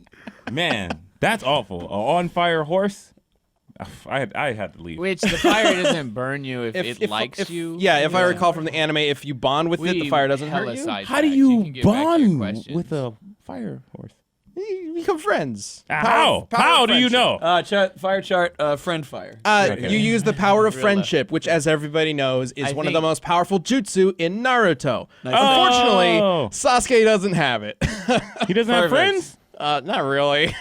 [SPEAKER 3] Man, that's awful. A on fire horse? I had to leave.
[SPEAKER 5] Which the fire doesn't burn you if it likes you.
[SPEAKER 2] Yeah, if I recall from the anime, if you bond with it, the fire doesn't hurt you.
[SPEAKER 3] How do
[SPEAKER 5] You
[SPEAKER 3] you
[SPEAKER 5] can get back to your
[SPEAKER 3] bond
[SPEAKER 5] questions.
[SPEAKER 3] with a fire horse?
[SPEAKER 2] You become friends.
[SPEAKER 3] How?
[SPEAKER 2] Power
[SPEAKER 3] How
[SPEAKER 2] of
[SPEAKER 3] do you
[SPEAKER 2] friendship.
[SPEAKER 3] know?
[SPEAKER 4] Fire chart, friend fire.
[SPEAKER 3] Okay.
[SPEAKER 2] You use the power of friendship, which, as everybody knows, is one of the most powerful jutsu in Naruto.
[SPEAKER 4] Nice.
[SPEAKER 2] Unfortunately,
[SPEAKER 3] Oh.
[SPEAKER 2] Sasuke doesn't have it.
[SPEAKER 3] He doesn't have friends?
[SPEAKER 2] Not really.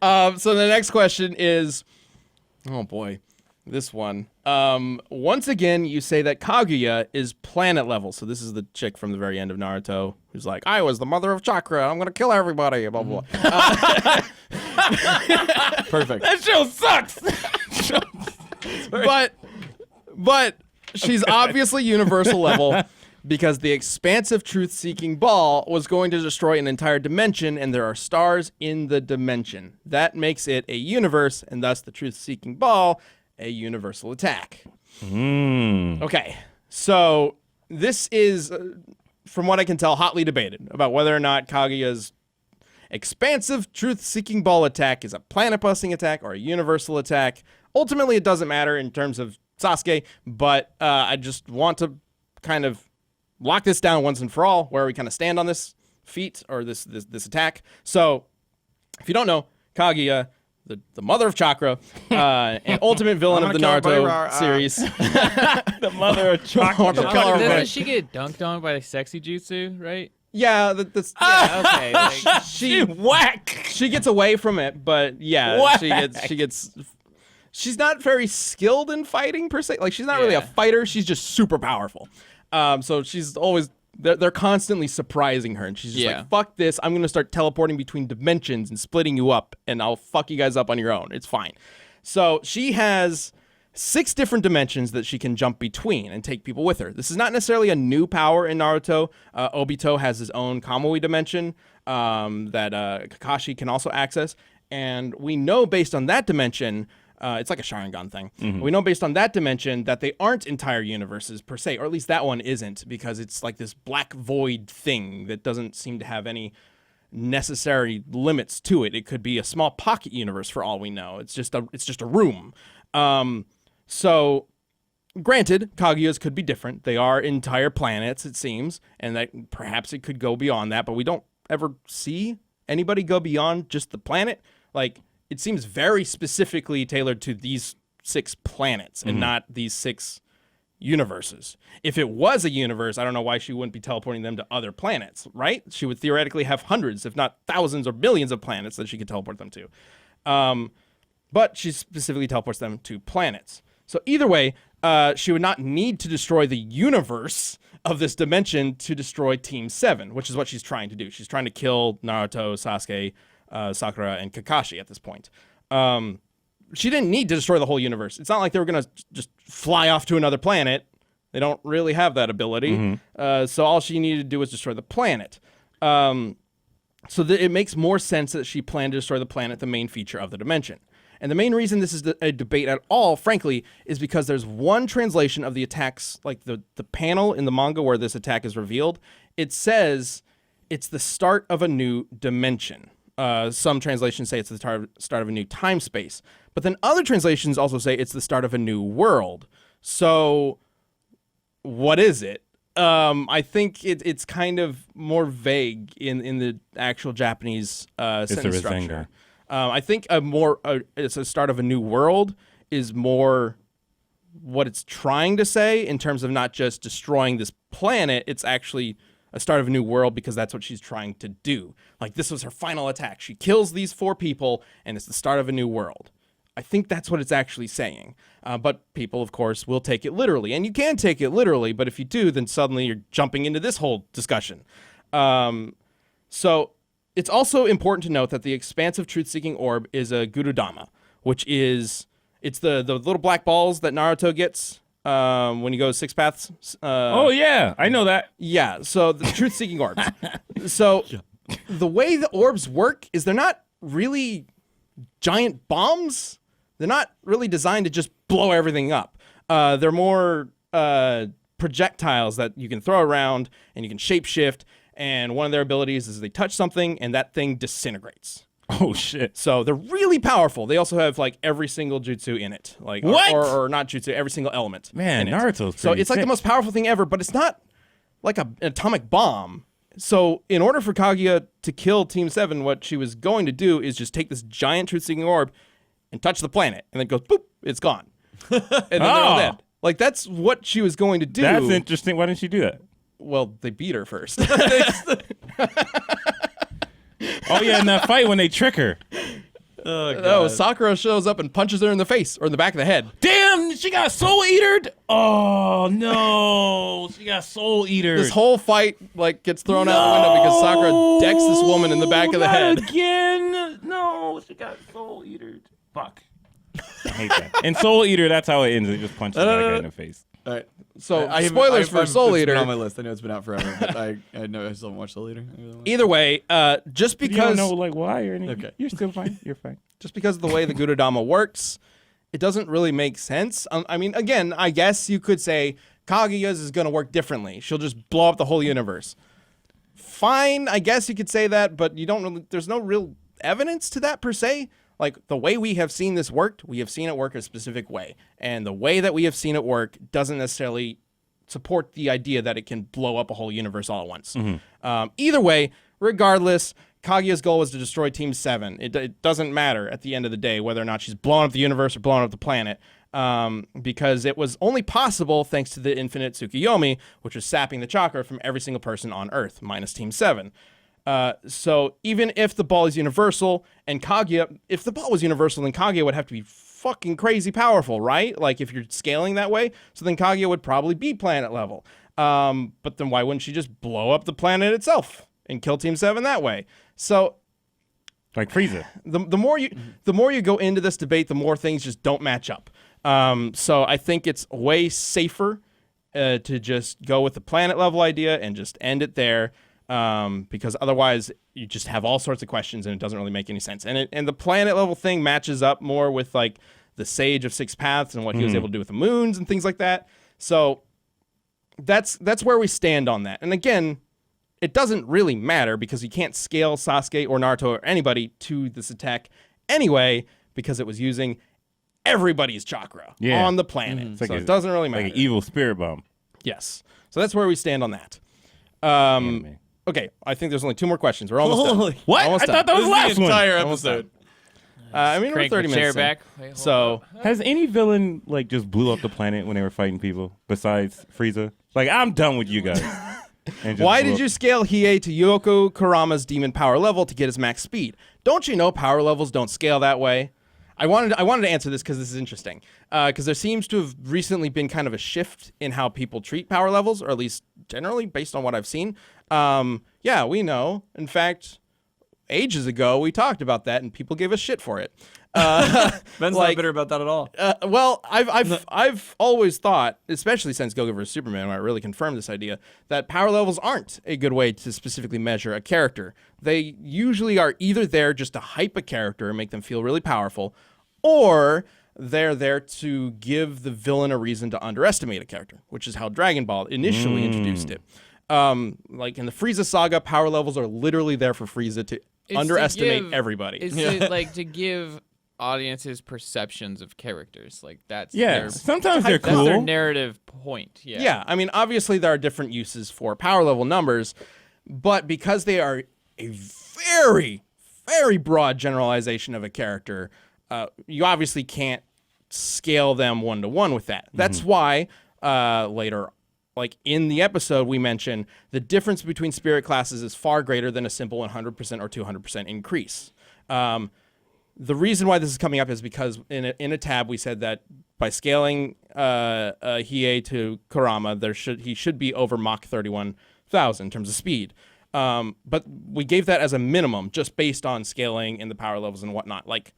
[SPEAKER 2] So the next question is, oh boy, this one. Once again, you say that Kaguya is planet level. So this is the chick from the very end of Naruto who's like, I was the mother of chakra. I'm going to kill everybody. Blah, blah, blah.
[SPEAKER 4] Perfect.
[SPEAKER 3] That show sucks.
[SPEAKER 2] But she's obviously universal level because the expansive truth-seeking ball was going to destroy an entire dimension, and there are stars in the dimension. That makes it a universe, and thus the truth-seeking ball a universal attack. Okay, so this is, from what I can tell, hotly debated about whether or not Kaguya's expansive truth-seeking ball attack is a planet-busting attack or a universal attack. Ultimately, it doesn't matter in terms of Sasuke, but I just want to kind of lock this down once and for all, where we kind of stand on this feat or this attack. So, if you don't know, Kaguya, the mother of chakra, an ultimate villain of the Naruto series.
[SPEAKER 3] The mother of chocolate.
[SPEAKER 5] Doesn't she get dunked on by the sexy jutsu, right?
[SPEAKER 2] Yeah,
[SPEAKER 5] Yeah, okay. Like,
[SPEAKER 3] She whack.
[SPEAKER 2] she gets away from it, but yeah,
[SPEAKER 3] Whack.
[SPEAKER 2] she gets. She's not very skilled in fighting per se. Like, she's not really a
[SPEAKER 5] Yeah.
[SPEAKER 2] fighter. She's just super powerful. So she's always. They're constantly surprising her, and she's just
[SPEAKER 5] Yeah.
[SPEAKER 2] like, fuck this, I'm going to start teleporting between dimensions and splitting you up, and I'll fuck you guys up on your own. It's fine. So she has 6 different dimensions that she can jump between and take people with her. This is not necessarily a new power in Naruto. Obito has his own Kamui dimension that Kakashi can also access, and we know based on that dimension... it's like a Sharingan thing. We know based on that dimension that they aren't entire universes per se, or at least that one isn't, because it's like this black void thing that doesn't seem to have any necessary limits to it. It could be a small pocket universe for all we know. It's just a room. So granted, Kaguya's could be different. They are entire planets, it seems, and that perhaps it could go beyond that, but we don't ever see anybody go beyond just the planet. Like, it seems very specifically tailored to these 6 planets and not these 6 universes. If it was a universe, I don't know why she wouldn't be teleporting them to other planets, right? She would theoretically have hundreds, if not thousands or millions of planets that she could teleport them to. But she specifically teleports them to planets. So either way, she would not need to destroy the universe of this dimension to destroy Team 7, which is what she's trying to do. She's trying to kill Naruto, Sasuke, Sakura, and Kakashi at this point. She didn't need to destroy the whole universe. It's not like they were going to just fly off to another planet. They don't really have that ability. So all she needed to do was destroy the planet. So it makes more sense that she planned to destroy the planet, the main feature of the dimension. And the main reason this is a debate at all, frankly, is because there's one translation of the attacks, like the panel in the manga where this attack is revealed. It says it's the start of a new dimension. Some translations say it's the start of a new time space. But then other translations also say it's the start of a new world. So what is it? I think it's kind of more vague in the actual Japanese sentence structure. I think it's a start of a new world is more what it's trying to say in terms of not just destroying this planet. It's actually a start of a new world because that's what she's trying to do. Like, this was her final attack. She kills these 4 people, and it's the start of a new world. I think that's what it's actually saying. But people, of course, will take it literally. And you can take it literally, but if you do, then suddenly you're jumping into this whole discussion. So it's also important to note that the expansive truth-seeking orb is a Gurudama, which is, it's the little black balls that Naruto gets when he goes 6 paths.
[SPEAKER 3] Oh, yeah. I know that.
[SPEAKER 2] Yeah, so the truth-seeking orbs. So the way the orbs work is they're not really giant bombs. They're not really designed to just blow everything up. They're more projectiles that you can throw around and you can shapeshift. And one of their abilities is they touch something and that thing disintegrates.
[SPEAKER 3] Oh, shit.
[SPEAKER 2] So they're really powerful. They also have like every single jutsu in it. Like
[SPEAKER 3] What?
[SPEAKER 2] Or not jutsu, every single element.
[SPEAKER 3] Man,
[SPEAKER 2] in it.
[SPEAKER 3] Naruto's
[SPEAKER 2] So
[SPEAKER 3] pretty
[SPEAKER 2] it's like the
[SPEAKER 3] sick.
[SPEAKER 2] most powerful thing ever, but it's not like an atomic bomb. So in order for Kaguya to kill Team 7, what she was going to do is just take this giant truth-seeking orb and touch the planet, and then goes, boop, it's gone. And then they're all dead. Like, that's what she was going to do.
[SPEAKER 3] That's interesting. Why didn't she do that?
[SPEAKER 2] Well, they beat her first.
[SPEAKER 3] Oh, yeah, in that fight when they trick her.
[SPEAKER 4] Oh, God.
[SPEAKER 2] No, Sakura shows up and punches her in the face or in the back of the head.
[SPEAKER 3] Damn, she got soul eatered. Oh, no. She got soul eatered.
[SPEAKER 2] This whole fight like gets thrown out the window because Sakura decks this woman in the back of the head.
[SPEAKER 3] Again. No, she got soul eatered. Fuck. I hate that. And Soul Eater, that's how it ends. It just punches that guy in the face.
[SPEAKER 4] All right.
[SPEAKER 2] So spoilers for Soul
[SPEAKER 4] It's
[SPEAKER 2] Eater.
[SPEAKER 4] been on my list. I know it's been out forever, but I know I still haven't watched Soul Eater.
[SPEAKER 2] Either way, just
[SPEAKER 3] You don't
[SPEAKER 2] because
[SPEAKER 3] know like why or anything.
[SPEAKER 4] Okay.
[SPEAKER 3] You're still fine. You're fine.
[SPEAKER 2] just because of the way the Gudodama works, it doesn't really make sense. I mean, again, I guess you could say Kaguya's is going to work differently. She'll just blow up the whole universe. Fine, I guess you could say that, but you don't really. There's no real evidence to that per se. Like, the way we have seen this worked, we have seen it work a specific way. And the way that we have seen it work doesn't necessarily support the idea that it can blow up a whole universe all at once. Either way, regardless, Kaguya's goal was to destroy Team 7. It doesn't matter at the end of the day whether or not she's blowing up the universe or blowing up the planet, because it was only possible thanks to the infinite Tsukuyomi, which was sapping the chakra from every single person on Earth, minus Team 7. So even if the ball is universal and Kaguya, if the ball was universal, then Kaguya would have to be fucking crazy powerful, right? Like if you're scaling that way, so then Kaguya would probably be planet level. But then why wouldn't she just blow up the planet itself and kill Team 7 that way? So
[SPEAKER 3] Like Frieza.
[SPEAKER 2] the more you go into this debate, the more things just don't match up. So I think it's way safer to just go with the planet level idea and just end it there. Because otherwise you just have all sorts of questions and it doesn't really make any sense. And the planet level thing matches up more with like the Sage of Six Paths and what he was able to do with the moons and things like that. So that's where we stand on that. And again, it doesn't really matter because you can't scale Sasuke or Naruto or anybody to this attack anyway because it was using everybody's chakra on the planet.
[SPEAKER 3] Like
[SPEAKER 2] so it doesn't really matter.
[SPEAKER 3] Like an evil spirit bomb.
[SPEAKER 2] Yes. So that's where we stand on that.
[SPEAKER 3] Anime.
[SPEAKER 2] Okay, I think there's only 2 more questions. We're almost done.
[SPEAKER 3] What?
[SPEAKER 2] Almost
[SPEAKER 3] I
[SPEAKER 2] done.
[SPEAKER 3] thought that was the last
[SPEAKER 4] the
[SPEAKER 3] one.
[SPEAKER 4] entire
[SPEAKER 2] Almost
[SPEAKER 4] episode.
[SPEAKER 2] I mean, we're
[SPEAKER 5] Crank
[SPEAKER 2] 30
[SPEAKER 5] the
[SPEAKER 2] minutes
[SPEAKER 5] chair
[SPEAKER 2] in.
[SPEAKER 5] back. Wait, hold
[SPEAKER 2] So
[SPEAKER 3] Has any villain like just blew up the planet when they were fighting people besides Frieza? Like, I'm done with you guys. And just
[SPEAKER 2] why
[SPEAKER 3] blew
[SPEAKER 2] did
[SPEAKER 3] up-
[SPEAKER 2] you scale Hiei to Yoko Kurama's demon power level to get his max speed? Don't you know power levels don't scale that way? I wanted to answer this because this is interesting. Because there seems to have recently been kind of a shift in how people treat power levels, or at least generally based on what I've seen. Yeah, we know. In fact, ages ago we talked about that, and people gave us shit for it.
[SPEAKER 4] Ben's not
[SPEAKER 2] like-
[SPEAKER 4] bitter about that at all.
[SPEAKER 2] Well, I've always thought, especially since Goku vs Superman, where I really confirmed this idea, that power levels aren't a good way to specifically measure a character. They usually are either there just to hype a character and make them feel really powerful, or they're there to give the villain a reason to underestimate a character, which is how Dragon Ball initially introduced it. Like in the Frieza saga, power levels are literally there for Frieza to
[SPEAKER 5] to
[SPEAKER 2] underestimate
[SPEAKER 5] give-
[SPEAKER 2] everybody.
[SPEAKER 5] It's to, like to give audiences perceptions of characters. Like that's
[SPEAKER 3] Yeah,
[SPEAKER 5] their,
[SPEAKER 3] sometimes they're
[SPEAKER 5] that's their
[SPEAKER 3] cool.
[SPEAKER 5] narrative point. Yeah.
[SPEAKER 2] Yeah, I mean, obviously there are different uses for power level numbers, but because they are a very, very broad generalization of a character, you obviously can't scale them one-to-one with that. That's why later, like in the episode, we mentioned the difference between spirit classes is far greater than a simple 100% or 200% increase. The reason why this is coming up is because in a tab we said that by scaling Hiei to Kurama, he should be over Mach 31,000 in terms of speed. But we gave that as a minimum just based on scaling and the power levels and whatnot. Like,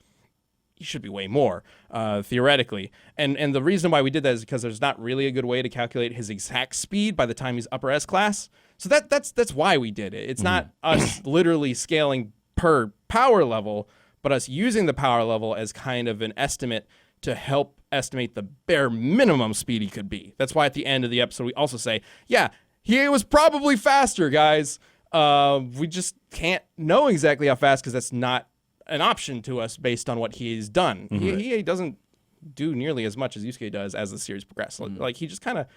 [SPEAKER 2] he should be way more, theoretically. And the reason why we did that is because there's not really a good way to calculate his exact speed by the time he's upper S class. So that's why we did it. It's not us literally scaling per power level, but us using the power level as kind of an estimate to help estimate the bare minimum speed he could be. That's why at the end of the episode we also say, yeah, he was probably faster, guys. We just can't know exactly how fast because that's not an option to us based on what he's done. He doesn't do nearly as much as Yusuke does as the series progresses. Like he just kind of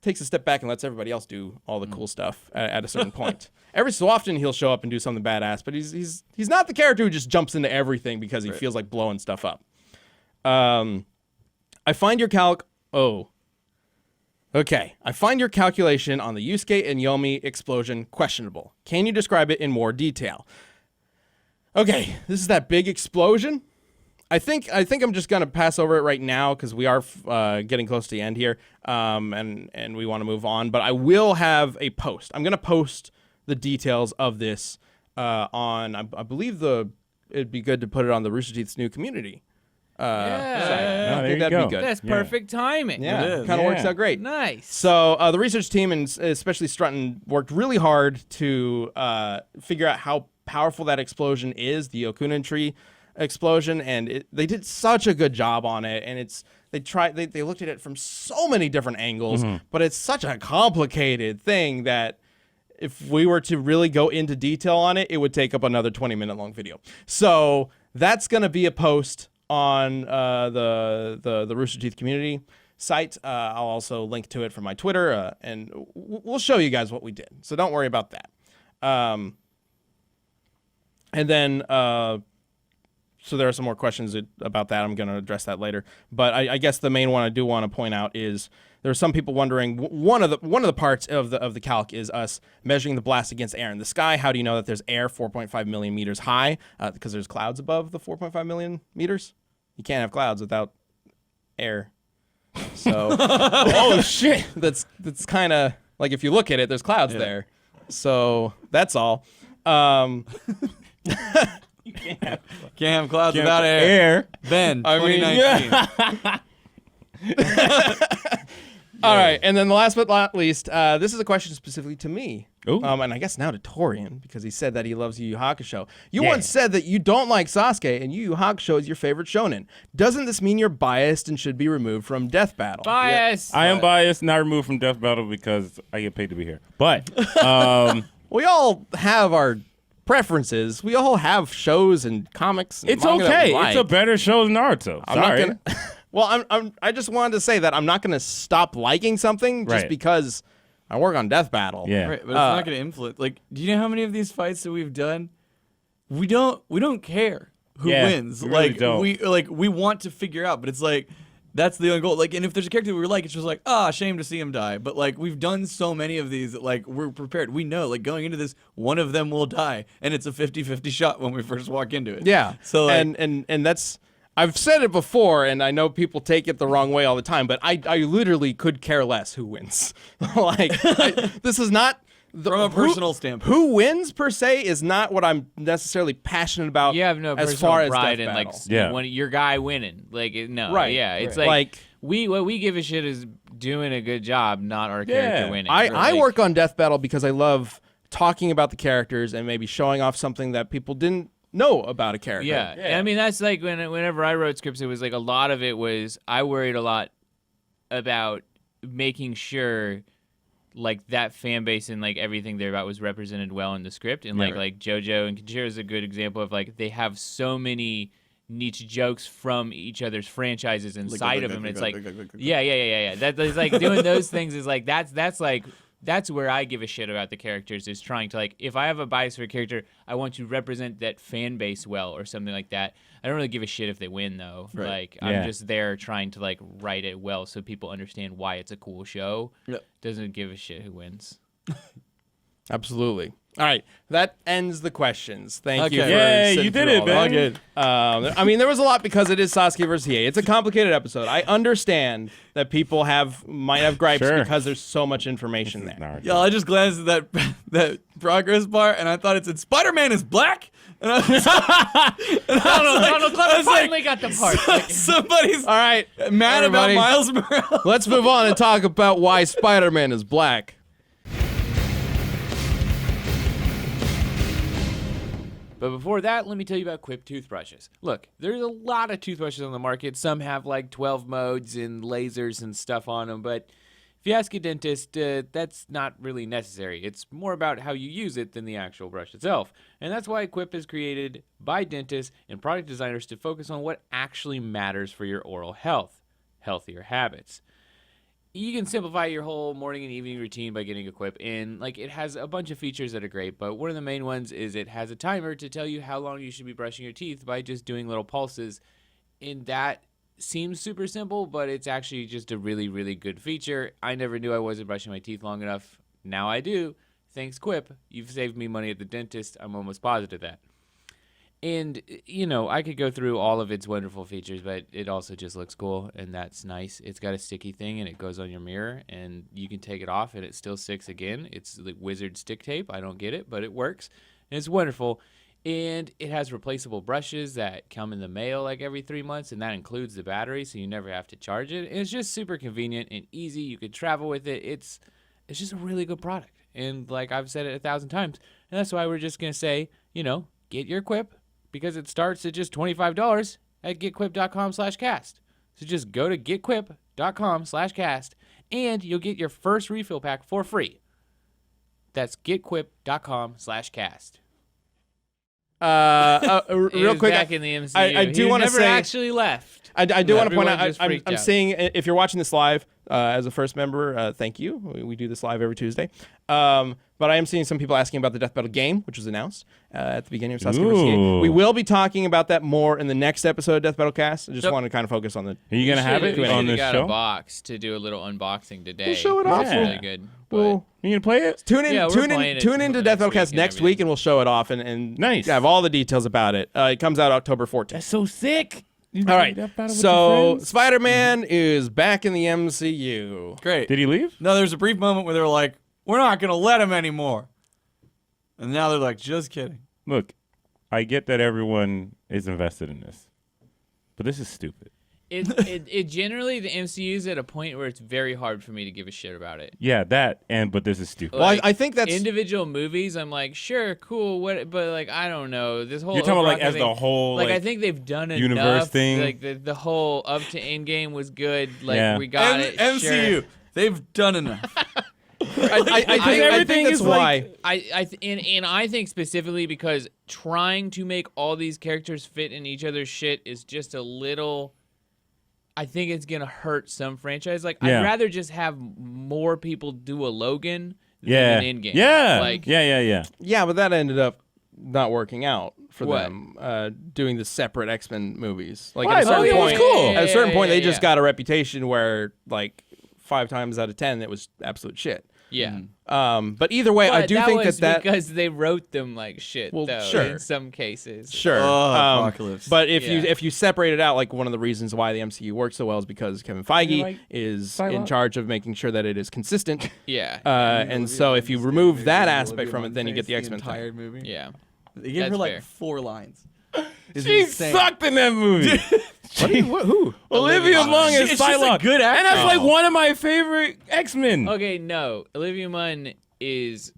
[SPEAKER 2] takes a step back and lets everybody else do all the cool stuff at a certain point. Every so often he'll show up and do something badass, but he's not the character who just jumps into everything because he feels like blowing stuff up. I find your I find your calculation on the Yusuke and Yomi explosion questionable. Can you describe it in more detail? Okay, this is that big explosion. I think I'm just gonna pass over it right now because we are getting close to the end here, and we want to move on. But I will have a post. I'm gonna post the details of this on. I believe it'd be good to put it on the Rooster Teeth's new community.
[SPEAKER 3] No,
[SPEAKER 2] I
[SPEAKER 3] there
[SPEAKER 2] think
[SPEAKER 3] you
[SPEAKER 2] that'd
[SPEAKER 3] go.
[SPEAKER 2] be good.
[SPEAKER 5] That's perfect timing.
[SPEAKER 2] Yeah, kind of works out great.
[SPEAKER 5] Nice.
[SPEAKER 2] So the research team, and especially Strutton, worked really hard to figure out how powerful that explosion is, the Okunin tree explosion, and they did such a good job on it. And they looked at it from so many different angles, but it's such a complicated thing that if we were to really go into detail on it, it would take up another 20-minute long video. So that's going to be a post on the Rooster Teeth community site. I'll also link to it from my Twitter, and we'll show you guys what we did. So don't worry about that. And then, so there are some more questions about that. I'm going to address that later. But I guess the main one I do want to point out is there are some people wondering, one of the parts of the calc is us measuring the blast against air in the sky. How do you know that there's air 4.5 million meters high? Because there's clouds above the 4.5 million meters. You can't have clouds without air. So,
[SPEAKER 3] Oh shit!
[SPEAKER 2] that's kind of like if you look at it, there's clouds there. So that's all.
[SPEAKER 3] You can't have
[SPEAKER 4] Can't have clouds without air. Ben,
[SPEAKER 2] I mean,
[SPEAKER 4] 2019.
[SPEAKER 2] All right, and then the last but not least, this is a question specifically to me.
[SPEAKER 3] Ooh.
[SPEAKER 2] And I guess now to Torian, because he said that he loves Yu Yu Hakusho. You
[SPEAKER 3] Yeah.
[SPEAKER 2] once said that you don't like Sasuke, and Yu Yu Hakusho is your favorite shonen. Doesn't this mean you're biased and should be removed from Death Battle?
[SPEAKER 5] Bias.
[SPEAKER 3] I am biased, not removed from Death Battle because I get paid to be here. But
[SPEAKER 2] We all have our preferences. We all have shows and comics. And
[SPEAKER 3] it's
[SPEAKER 2] manga that
[SPEAKER 3] okay.
[SPEAKER 2] we like.
[SPEAKER 3] It's a better show than Naruto.
[SPEAKER 2] I'm
[SPEAKER 3] Sorry.
[SPEAKER 2] not gonna. Well, I just wanted to say that I'm not gonna stop liking something just
[SPEAKER 3] Right.
[SPEAKER 2] because I work on Death Battle.
[SPEAKER 3] Yeah.
[SPEAKER 4] Right, but it's not going to influence. Like, do you know how many of these fights that we've done? We don't care who
[SPEAKER 3] Yeah,
[SPEAKER 4] wins.
[SPEAKER 3] we really
[SPEAKER 4] Like
[SPEAKER 3] don't.
[SPEAKER 4] we want to figure out, but it's like that's the only goal. Like, and if there's a character that we like, it's just like, shame to see him die. But like we've done so many of these that like we're prepared. We know like going into this, one of them will die, and it's a 50-50 shot when we first walk into it.
[SPEAKER 2] Yeah.
[SPEAKER 4] So like,
[SPEAKER 2] and that's I've said it before, and I know people take it the wrong way all the time, but I literally could care less who wins. This is not
[SPEAKER 4] from a personal standpoint.
[SPEAKER 2] Who wins per se is not what I'm necessarily passionate about.
[SPEAKER 5] You have no
[SPEAKER 2] as
[SPEAKER 5] personal
[SPEAKER 2] far as
[SPEAKER 5] pride
[SPEAKER 2] Death
[SPEAKER 5] in like
[SPEAKER 2] Battle.
[SPEAKER 3] Yeah.
[SPEAKER 5] when your guy winning. Like no,
[SPEAKER 2] Right,
[SPEAKER 5] yeah, it's
[SPEAKER 2] right.
[SPEAKER 5] like,
[SPEAKER 2] Like-
[SPEAKER 5] what we give a shit is doing a good job, not our
[SPEAKER 3] Yeah.
[SPEAKER 5] character winning.
[SPEAKER 2] I
[SPEAKER 5] Like,
[SPEAKER 2] work on Death Battle because I love talking about the characters and maybe showing off something that people didn't know about a character.
[SPEAKER 5] Yeah. And I mean that's like whenever I wrote scripts, it was like a lot of it was I worried a lot about making sure like that fan base and like everything they're about was represented well in the script. And like JoJo and Kinshiro is a good example of like they have so many niche jokes from each other's franchises inside of them. And it's like yeah. That's like doing those things is like that's where I give a shit about the characters is trying to like if I have a bias for a character, I want to represent that fan base well or something like that. I don't really give a shit if they win though.
[SPEAKER 4] Right.
[SPEAKER 5] Like
[SPEAKER 3] Yeah.
[SPEAKER 5] I'm just there trying to like write it well so people understand why it's a cool show.
[SPEAKER 4] Yep.
[SPEAKER 5] Doesn't give a shit who wins.
[SPEAKER 2] Absolutely. All right, that ends the questions. Thank you.
[SPEAKER 4] Okay.
[SPEAKER 2] For
[SPEAKER 3] Yay,
[SPEAKER 2] sitting
[SPEAKER 3] you did
[SPEAKER 2] through
[SPEAKER 3] it,
[SPEAKER 2] all
[SPEAKER 3] man.
[SPEAKER 2] that.
[SPEAKER 4] good.
[SPEAKER 2] I mean, there was a lot because it is Sasuke versus Hiei. It's a complicated episode. I understand that people might have gripes
[SPEAKER 3] Sure.
[SPEAKER 2] because there's so much information there.
[SPEAKER 3] Naruto.
[SPEAKER 4] Yeah, I just glanced at that progress bar and I thought it said Spider-Man is black. And I was
[SPEAKER 5] Donald Glover finally got the part. Like,
[SPEAKER 4] somebody's
[SPEAKER 2] All right,
[SPEAKER 4] mad about
[SPEAKER 2] everybody.
[SPEAKER 4] Miles Morales.
[SPEAKER 2] Let's move on and talk about why Spider-Man is black.
[SPEAKER 5] But before that, let me tell you about Quip toothbrushes. Look, there's a lot of toothbrushes on the market. Some have like 12 modes and lasers and stuff on them, but if you ask a dentist, that's not really necessary. It's more about how you use it than the actual brush itself. And that's why Quip is created by dentists and product designers to focus on what actually matters for your oral health, healthier habits. you can simplify your whole morning and evening routine by getting a Quip, and like it has a bunch of features that are great, but one of the main ones is it has a timer to tell you how long you should be brushing your teeth by just doing little pulses, and that seems super simple, but it's actually just a really, really good feature. I never knew I wasn't brushing my teeth long enough. Now I do. Thanks, Quip. You've saved me money at the dentist. I'm almost positive that. And, you know, I could go through all of its wonderful features, but it also just looks cool, and that's nice. It's got a sticky thing, and it goes on your mirror, and you can take it off, and it still sticks again. It's like wizard stick tape. I don't get it, but it works, and it's wonderful. And it has replaceable brushes that come in the mail like every 3 months, and that includes the battery, so you never have to charge it. And it's just super convenient and easy. You could travel with it. It's just a really good product. And like I've said it 1,000 times, and that's why we're just going to say, you know, get your Quip, because it starts at just $25 at getquip.com/cast. So just go to getquip.com/cast, and you'll get your first refill pack for free. That's getquip.com/cast.
[SPEAKER 2] Real quick,
[SPEAKER 5] back in the MCU.
[SPEAKER 2] I do
[SPEAKER 5] He
[SPEAKER 2] want to
[SPEAKER 5] never
[SPEAKER 2] say
[SPEAKER 5] actually left.
[SPEAKER 2] I do want to point
[SPEAKER 5] Everyone
[SPEAKER 2] out
[SPEAKER 5] just
[SPEAKER 2] I'm
[SPEAKER 5] freaked out.
[SPEAKER 2] seeing, if you're watching this live as a first member, thank you. We do this live every Tuesday. But I am seeing some people asking about the Death Battle game, which was announced at the beginning of Sasuke vs. Hiei.
[SPEAKER 3] Ooh.
[SPEAKER 2] We will be talking about that more in the next episode of Death Battle Cast. I just
[SPEAKER 5] Yep.
[SPEAKER 2] want to kind of focus on the.
[SPEAKER 3] Are you gonna have it
[SPEAKER 5] We
[SPEAKER 3] on
[SPEAKER 5] should've
[SPEAKER 3] this
[SPEAKER 5] got
[SPEAKER 3] show?
[SPEAKER 5] a box to do a little unboxing today.
[SPEAKER 2] We'll show it
[SPEAKER 5] That's
[SPEAKER 2] off.
[SPEAKER 5] really
[SPEAKER 3] Yeah.
[SPEAKER 5] good. But
[SPEAKER 2] We'll
[SPEAKER 3] You gonna play it?
[SPEAKER 2] tune in,
[SPEAKER 5] Yeah, we're
[SPEAKER 2] tune
[SPEAKER 5] playing
[SPEAKER 2] in,
[SPEAKER 5] it
[SPEAKER 2] tune into
[SPEAKER 5] next
[SPEAKER 2] Death Battle
[SPEAKER 5] week
[SPEAKER 2] Cast
[SPEAKER 5] and
[SPEAKER 2] next week,
[SPEAKER 5] everything.
[SPEAKER 2] and we'll show it off and
[SPEAKER 3] Nice.
[SPEAKER 2] have all the details about it. It comes out October 14th.
[SPEAKER 3] That's so sick. You
[SPEAKER 2] All right,
[SPEAKER 3] Death Battle with your
[SPEAKER 2] so
[SPEAKER 3] friends?
[SPEAKER 2] Spider-Man is back in the MCU.
[SPEAKER 4] Great.
[SPEAKER 3] Did he leave?
[SPEAKER 4] No, there's a brief moment where they were like, "We're not gonna let him anymore," and now they're like, "Just kidding."
[SPEAKER 3] Look, I get that everyone is invested in this, but this is stupid.
[SPEAKER 5] it generally, the MCU is at a point where it's very hard for me to give a shit about it.
[SPEAKER 3] Yeah, but this is stupid.
[SPEAKER 2] Well,
[SPEAKER 5] Like,
[SPEAKER 2] I think that's
[SPEAKER 5] individual movies, I'm like, sure, cool, what, but like, I don't know. This whole
[SPEAKER 3] You're talking about like
[SPEAKER 5] overarching
[SPEAKER 3] as the
[SPEAKER 5] thing-
[SPEAKER 3] whole
[SPEAKER 5] like I think they've done
[SPEAKER 3] universe
[SPEAKER 5] enough.
[SPEAKER 3] thing.
[SPEAKER 5] Like the whole up to Endgame was good. Like
[SPEAKER 3] Yeah.
[SPEAKER 5] we got it.
[SPEAKER 4] MCU,
[SPEAKER 5] Sure.
[SPEAKER 4] they've done enough.
[SPEAKER 2] I
[SPEAKER 3] everything
[SPEAKER 2] think that's
[SPEAKER 3] is like-
[SPEAKER 2] why.
[SPEAKER 5] And I think specifically because trying to make all these characters fit in each other's shit is just a little. I think it's gonna hurt some franchise. Like
[SPEAKER 3] Yeah.
[SPEAKER 5] I'd rather just have more people do a Logan
[SPEAKER 3] yeah,
[SPEAKER 5] than an Endgame.
[SPEAKER 3] yeah,
[SPEAKER 5] Like
[SPEAKER 3] yeah.
[SPEAKER 2] Yeah, but that ended up not working out for
[SPEAKER 5] What?
[SPEAKER 2] them. Doing the separate X-Men movies. Like
[SPEAKER 3] Why?
[SPEAKER 2] at a certain
[SPEAKER 3] Oh, yeah,
[SPEAKER 2] point,
[SPEAKER 3] it's cool.
[SPEAKER 2] at a certain point, they just
[SPEAKER 5] yeah.
[SPEAKER 2] got a reputation where like 5 times out of 10 it was absolute shit.
[SPEAKER 5] Yeah.
[SPEAKER 2] But either way, I
[SPEAKER 5] But
[SPEAKER 2] do think
[SPEAKER 5] was
[SPEAKER 2] that
[SPEAKER 5] because they wrote them like shit.
[SPEAKER 2] Well,
[SPEAKER 5] though,
[SPEAKER 2] sure.
[SPEAKER 5] in some cases.
[SPEAKER 2] sure.
[SPEAKER 4] Apocalypse.
[SPEAKER 2] But if
[SPEAKER 5] Yeah.
[SPEAKER 2] you separate it out, like one of the reasons why the MCU works so well is because Kevin Feige
[SPEAKER 3] like
[SPEAKER 2] is in
[SPEAKER 3] Psylocke?
[SPEAKER 2] charge of making sure that it is consistent.
[SPEAKER 5] Yeah.
[SPEAKER 2] And so if you remove that aspect from it, then you get the X-Men
[SPEAKER 4] entire
[SPEAKER 2] thing.
[SPEAKER 4] movie.
[SPEAKER 5] Yeah.
[SPEAKER 4] They gave her
[SPEAKER 5] That's
[SPEAKER 4] like
[SPEAKER 5] fair.
[SPEAKER 4] 4 lines. It's
[SPEAKER 3] She
[SPEAKER 4] insane.
[SPEAKER 3] sucked in that movie.
[SPEAKER 2] Who?
[SPEAKER 3] Olivia Munn is
[SPEAKER 4] She's just a
[SPEAKER 3] Psylocke.
[SPEAKER 4] good actor.
[SPEAKER 3] And that's like one of my favorite X-Men.
[SPEAKER 5] Okay, no. Olivia Munn is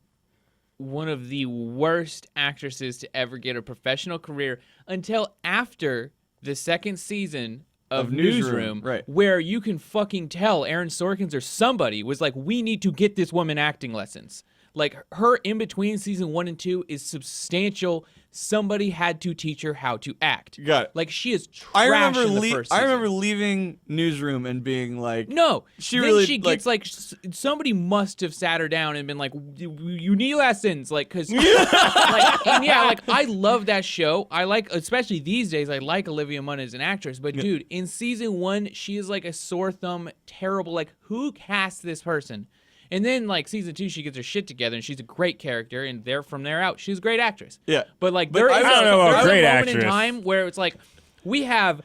[SPEAKER 5] one of the worst actresses to ever get a professional career until after the second season of Newsroom,
[SPEAKER 4] right.
[SPEAKER 5] where you can fucking tell Aaron Sorkins or somebody was like, we need to get this woman acting lessons. Like, her in between season 1 and 2 is substantial. Somebody had to teach her how to act.
[SPEAKER 4] Got it.
[SPEAKER 5] Like, she is trash
[SPEAKER 4] I remember
[SPEAKER 5] in the first
[SPEAKER 4] I
[SPEAKER 5] season.
[SPEAKER 4] remember leaving Newsroom and being like,
[SPEAKER 5] No,
[SPEAKER 4] She
[SPEAKER 5] then
[SPEAKER 4] really,
[SPEAKER 5] she gets like somebody must have sat her down and been like, "You need lessons," like because like I love that show. I like, especially these days, I like Olivia Munn as an actress. But dude, in season 1, she is like a sore thumb, terrible. Like, who cast this person? And then like season 2, she gets her shit together and she's a great character. And from there out, she's a great actress.
[SPEAKER 4] Yeah.
[SPEAKER 5] But like
[SPEAKER 4] But
[SPEAKER 5] there
[SPEAKER 4] I
[SPEAKER 5] is
[SPEAKER 4] don't
[SPEAKER 3] know about
[SPEAKER 5] there's
[SPEAKER 3] great
[SPEAKER 5] a moment in
[SPEAKER 3] actress.
[SPEAKER 5] time where it's like we have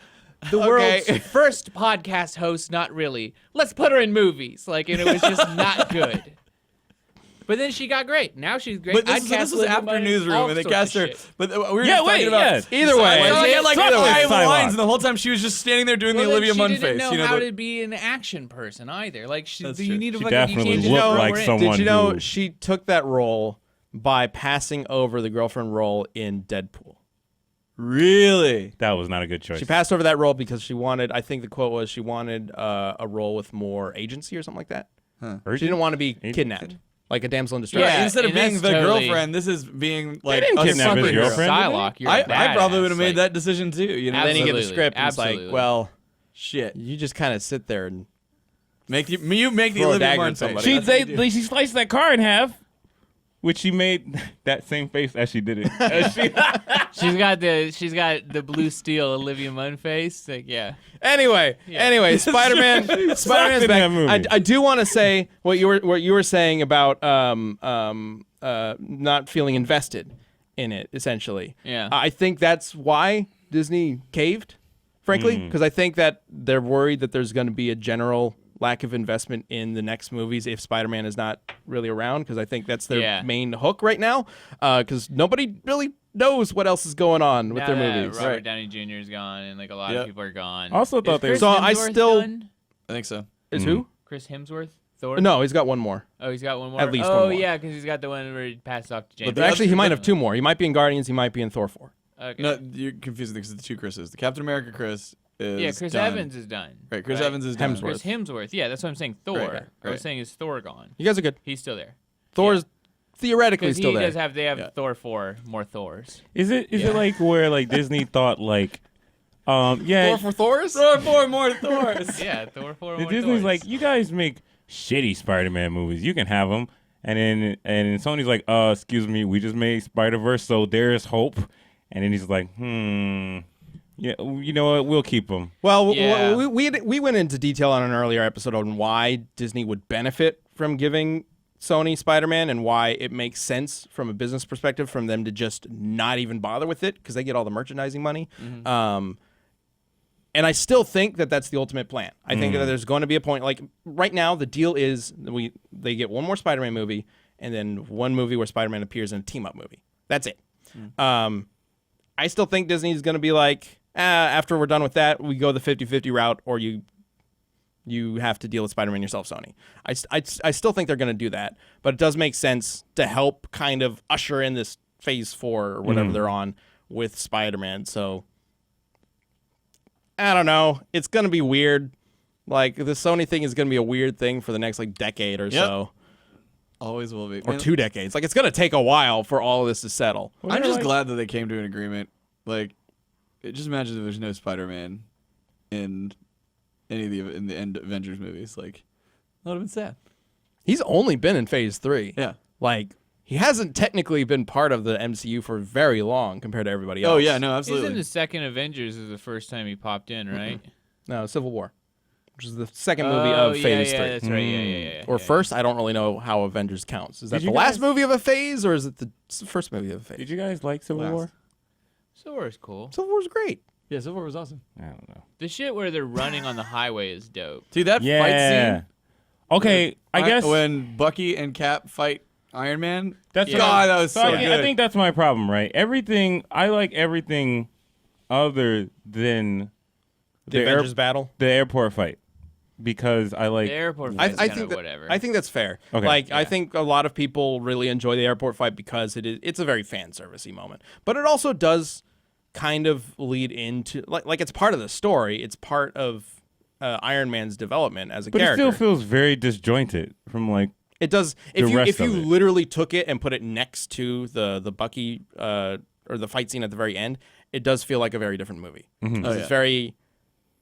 [SPEAKER 5] the
[SPEAKER 4] Okay.
[SPEAKER 5] world's first podcast host, not really. Let's put her in movies. Like, and it was just not good. But then she got great. Now she's great.
[SPEAKER 4] But
[SPEAKER 5] I'd
[SPEAKER 4] this
[SPEAKER 5] cast
[SPEAKER 4] was
[SPEAKER 5] Olivia
[SPEAKER 4] after
[SPEAKER 5] Munn in
[SPEAKER 4] Newsroom,
[SPEAKER 5] all
[SPEAKER 4] and they
[SPEAKER 5] sorts
[SPEAKER 4] cast
[SPEAKER 5] of
[SPEAKER 4] her.
[SPEAKER 5] shit.
[SPEAKER 4] But we were
[SPEAKER 3] Yeah,
[SPEAKER 4] just
[SPEAKER 3] wait,
[SPEAKER 4] talking about.
[SPEAKER 3] yeah.
[SPEAKER 2] Either way.
[SPEAKER 4] So I had like
[SPEAKER 3] Suck
[SPEAKER 4] 5
[SPEAKER 3] Psylocke.
[SPEAKER 4] lines, and the whole time she was just standing there doing
[SPEAKER 5] Well,
[SPEAKER 4] the
[SPEAKER 5] then
[SPEAKER 4] Olivia
[SPEAKER 5] she
[SPEAKER 4] Munn
[SPEAKER 5] didn't
[SPEAKER 4] face.
[SPEAKER 5] know
[SPEAKER 4] You know,
[SPEAKER 5] how
[SPEAKER 4] the-
[SPEAKER 5] to be an action person either. Like,
[SPEAKER 4] That's
[SPEAKER 5] you
[SPEAKER 4] true.
[SPEAKER 5] need to
[SPEAKER 3] She
[SPEAKER 5] fucking
[SPEAKER 3] definitely
[SPEAKER 5] you can't just
[SPEAKER 3] looked
[SPEAKER 5] throw
[SPEAKER 3] like
[SPEAKER 5] her in.
[SPEAKER 3] someone
[SPEAKER 2] Did you know
[SPEAKER 3] who-
[SPEAKER 2] she took that role by passing over the girlfriend role in Deadpool?
[SPEAKER 4] really.
[SPEAKER 3] That was not a good choice.
[SPEAKER 2] She passed over that role because she wanted, I think the quote was, she wanted a role with more agency or something like that. She didn't want to be
[SPEAKER 3] Agency?
[SPEAKER 2] kidnapped, like a damsel in distress.
[SPEAKER 4] Yeah, instead of
[SPEAKER 5] and
[SPEAKER 4] being
[SPEAKER 5] that's
[SPEAKER 4] the
[SPEAKER 5] totally-
[SPEAKER 4] girlfriend, this is being like
[SPEAKER 3] didn't
[SPEAKER 4] a
[SPEAKER 3] kidnap his
[SPEAKER 4] superhero.
[SPEAKER 3] girlfriend.
[SPEAKER 5] Psylocke, you're a
[SPEAKER 4] I probably
[SPEAKER 5] badass.
[SPEAKER 4] would have made
[SPEAKER 5] Like,
[SPEAKER 4] that decision too. You know,
[SPEAKER 2] And then you get the
[SPEAKER 5] Absolutely,
[SPEAKER 2] script and it's like,
[SPEAKER 5] absolutely.
[SPEAKER 2] well,
[SPEAKER 4] shit.
[SPEAKER 2] you just kind of sit there and
[SPEAKER 4] Make you make the
[SPEAKER 2] Throw a
[SPEAKER 4] Olivia
[SPEAKER 2] dagger
[SPEAKER 4] Martin
[SPEAKER 2] at
[SPEAKER 4] face.
[SPEAKER 2] somebody.
[SPEAKER 3] She sliced that car in half, which she made that same face as she did it.
[SPEAKER 5] She's got the blue steel Olivia Munn face. Like, yeah.
[SPEAKER 2] Anyway, Spider-Man's
[SPEAKER 3] sucked in that movie.
[SPEAKER 2] back. I do want to say what you were saying about not feeling invested in it. Essentially,
[SPEAKER 5] Yeah.
[SPEAKER 2] I think that's why Disney caved, frankly, because I think that they're worried that there's going to be a general lack of investment in the next movies if Spider-Man is not really around, because I think that's their main hook right now, because nobody really knows what else is going on with
[SPEAKER 5] Now
[SPEAKER 2] their
[SPEAKER 5] that
[SPEAKER 2] movies.
[SPEAKER 5] Robert Downey Jr. is gone, and like a lot of people are gone.
[SPEAKER 3] Also thought they
[SPEAKER 5] Chris
[SPEAKER 2] So I
[SPEAKER 5] Hemsworth
[SPEAKER 2] still-
[SPEAKER 5] done?
[SPEAKER 4] I think so.
[SPEAKER 2] Is who?
[SPEAKER 5] Chris Hemsworth, Thor.
[SPEAKER 2] No, he's got one more.
[SPEAKER 5] Oh, he's got one more.
[SPEAKER 2] At least
[SPEAKER 5] oh,
[SPEAKER 2] one more.
[SPEAKER 5] yeah, because he's got the one where he passed off to James.
[SPEAKER 4] the
[SPEAKER 2] Actually, he
[SPEAKER 4] other-
[SPEAKER 2] might have two more. He might be in Guardians. He might be in Thor 4.
[SPEAKER 5] Okay.
[SPEAKER 4] No, you're confusing because the two Chris's. The Captain America Chris is
[SPEAKER 5] Yeah, Chris
[SPEAKER 4] done.
[SPEAKER 5] Evans is done.
[SPEAKER 4] Right, Chris Evans is done.
[SPEAKER 2] Hemsworth.
[SPEAKER 5] Chris Hemsworth. Yeah, that's what I'm saying. Thor.
[SPEAKER 4] Right,
[SPEAKER 5] I
[SPEAKER 4] right.
[SPEAKER 5] was saying is Thor gone?
[SPEAKER 2] You guys are good.
[SPEAKER 5] He's still there.
[SPEAKER 2] Thor's theoretically
[SPEAKER 5] Because
[SPEAKER 2] still
[SPEAKER 5] he
[SPEAKER 2] there.
[SPEAKER 5] does have. They have
[SPEAKER 4] Yeah.
[SPEAKER 5] Thor 4, more Thors.
[SPEAKER 3] Is it like where like Disney thought like,
[SPEAKER 2] Thor for Thor's?
[SPEAKER 4] Thor 4 more Thors.
[SPEAKER 5] Yeah, Thor 4,
[SPEAKER 3] the
[SPEAKER 5] more
[SPEAKER 3] Disney's
[SPEAKER 5] Thors.
[SPEAKER 3] like, you guys make shitty Spider-Man movies. You can have them. And then Sony's like, excuse me, we just made Spider-Verse, so there's hope. And then he's like, yeah, you know what? We'll keep them.
[SPEAKER 2] Well,
[SPEAKER 5] Yeah.
[SPEAKER 2] we went into detail on an earlier episode on why Disney would benefit from giving Sony Spider-Man and why it makes sense from a business perspective from them to just not even bother with it because they get all the merchandising money. And I still think that that's the ultimate plan. I think that there's going to be a point, like right now, the deal is they get one more Spider-Man movie and then one movie where Spider-Man appears in a team-up movie. That's it. I still think Disney's going to be like, after we're done with that, we go the 50-50 route, or you have to deal with Spider-Man yourself, Sony. I still think they're going to do that, but it does make sense to help kind of usher in this Phase 4 or whatever they're on with Spider-Man. So I don't know. It's going to be weird. Like, the Sony thing is going to be a weird thing for the next, like, decade or so.
[SPEAKER 4] Always will be.
[SPEAKER 2] Or
[SPEAKER 4] Man,
[SPEAKER 2] 2 decades. Like, it's going to take a while for all of this to settle.
[SPEAKER 4] I'm just glad that they came to an agreement. Like, just imagine if there's no Spider-Man in any of the end Avengers movies. Like, that would have been sad.
[SPEAKER 2] He's only been in Phase 3.
[SPEAKER 4] Yeah.
[SPEAKER 2] Like, he hasn't technically been part of the MCU for very long compared to everybody else.
[SPEAKER 4] Oh, yeah, no,
[SPEAKER 5] He's
[SPEAKER 4] absolutely.
[SPEAKER 5] in the second Avengers is the first time he popped in, right?
[SPEAKER 2] No, Civil War, which is the second movie of Phase 3.
[SPEAKER 5] That's right. Yeah.
[SPEAKER 2] Or first, I don't really know how Avengers counts. Is that
[SPEAKER 3] Did
[SPEAKER 2] the
[SPEAKER 3] you
[SPEAKER 2] last
[SPEAKER 3] guys-
[SPEAKER 2] movie of a phase, or is it the first movie of a phase?
[SPEAKER 3] Did you guys like Civil War?
[SPEAKER 5] So War's cool.
[SPEAKER 2] Civil War's great.
[SPEAKER 4] Yeah, Civil War was awesome.
[SPEAKER 3] I don't know.
[SPEAKER 5] The shit where they're running on the highway is dope.
[SPEAKER 4] Dude, that
[SPEAKER 3] Yeah.
[SPEAKER 4] fight scene.
[SPEAKER 3] Okay, I guess
[SPEAKER 4] when Bucky and Cap fight Iron Man.
[SPEAKER 3] that's
[SPEAKER 5] Yeah.
[SPEAKER 4] God, that was so
[SPEAKER 3] I
[SPEAKER 4] good.
[SPEAKER 3] think that's my problem, right? I like everything other than
[SPEAKER 2] The Avengers battle.
[SPEAKER 3] the airport fight because I like
[SPEAKER 5] The airport
[SPEAKER 2] I
[SPEAKER 5] fight's kind
[SPEAKER 2] think
[SPEAKER 5] of
[SPEAKER 2] that,
[SPEAKER 5] whatever.
[SPEAKER 2] I think that's fair.
[SPEAKER 3] Okay.
[SPEAKER 2] Like, I think a lot of people really enjoy the airport fight because it's a very fan servicey moment. But it also does kind of lead into like it's part of the story. It's part of Iron Man's development as a
[SPEAKER 3] but
[SPEAKER 2] character.
[SPEAKER 3] it still feels very disjointed from like
[SPEAKER 2] It does.
[SPEAKER 3] the rest
[SPEAKER 2] If you
[SPEAKER 3] of it.
[SPEAKER 2] literally took it and put it next to the Bucky or the fight scene at the very end, it does feel like a very different movie. It's very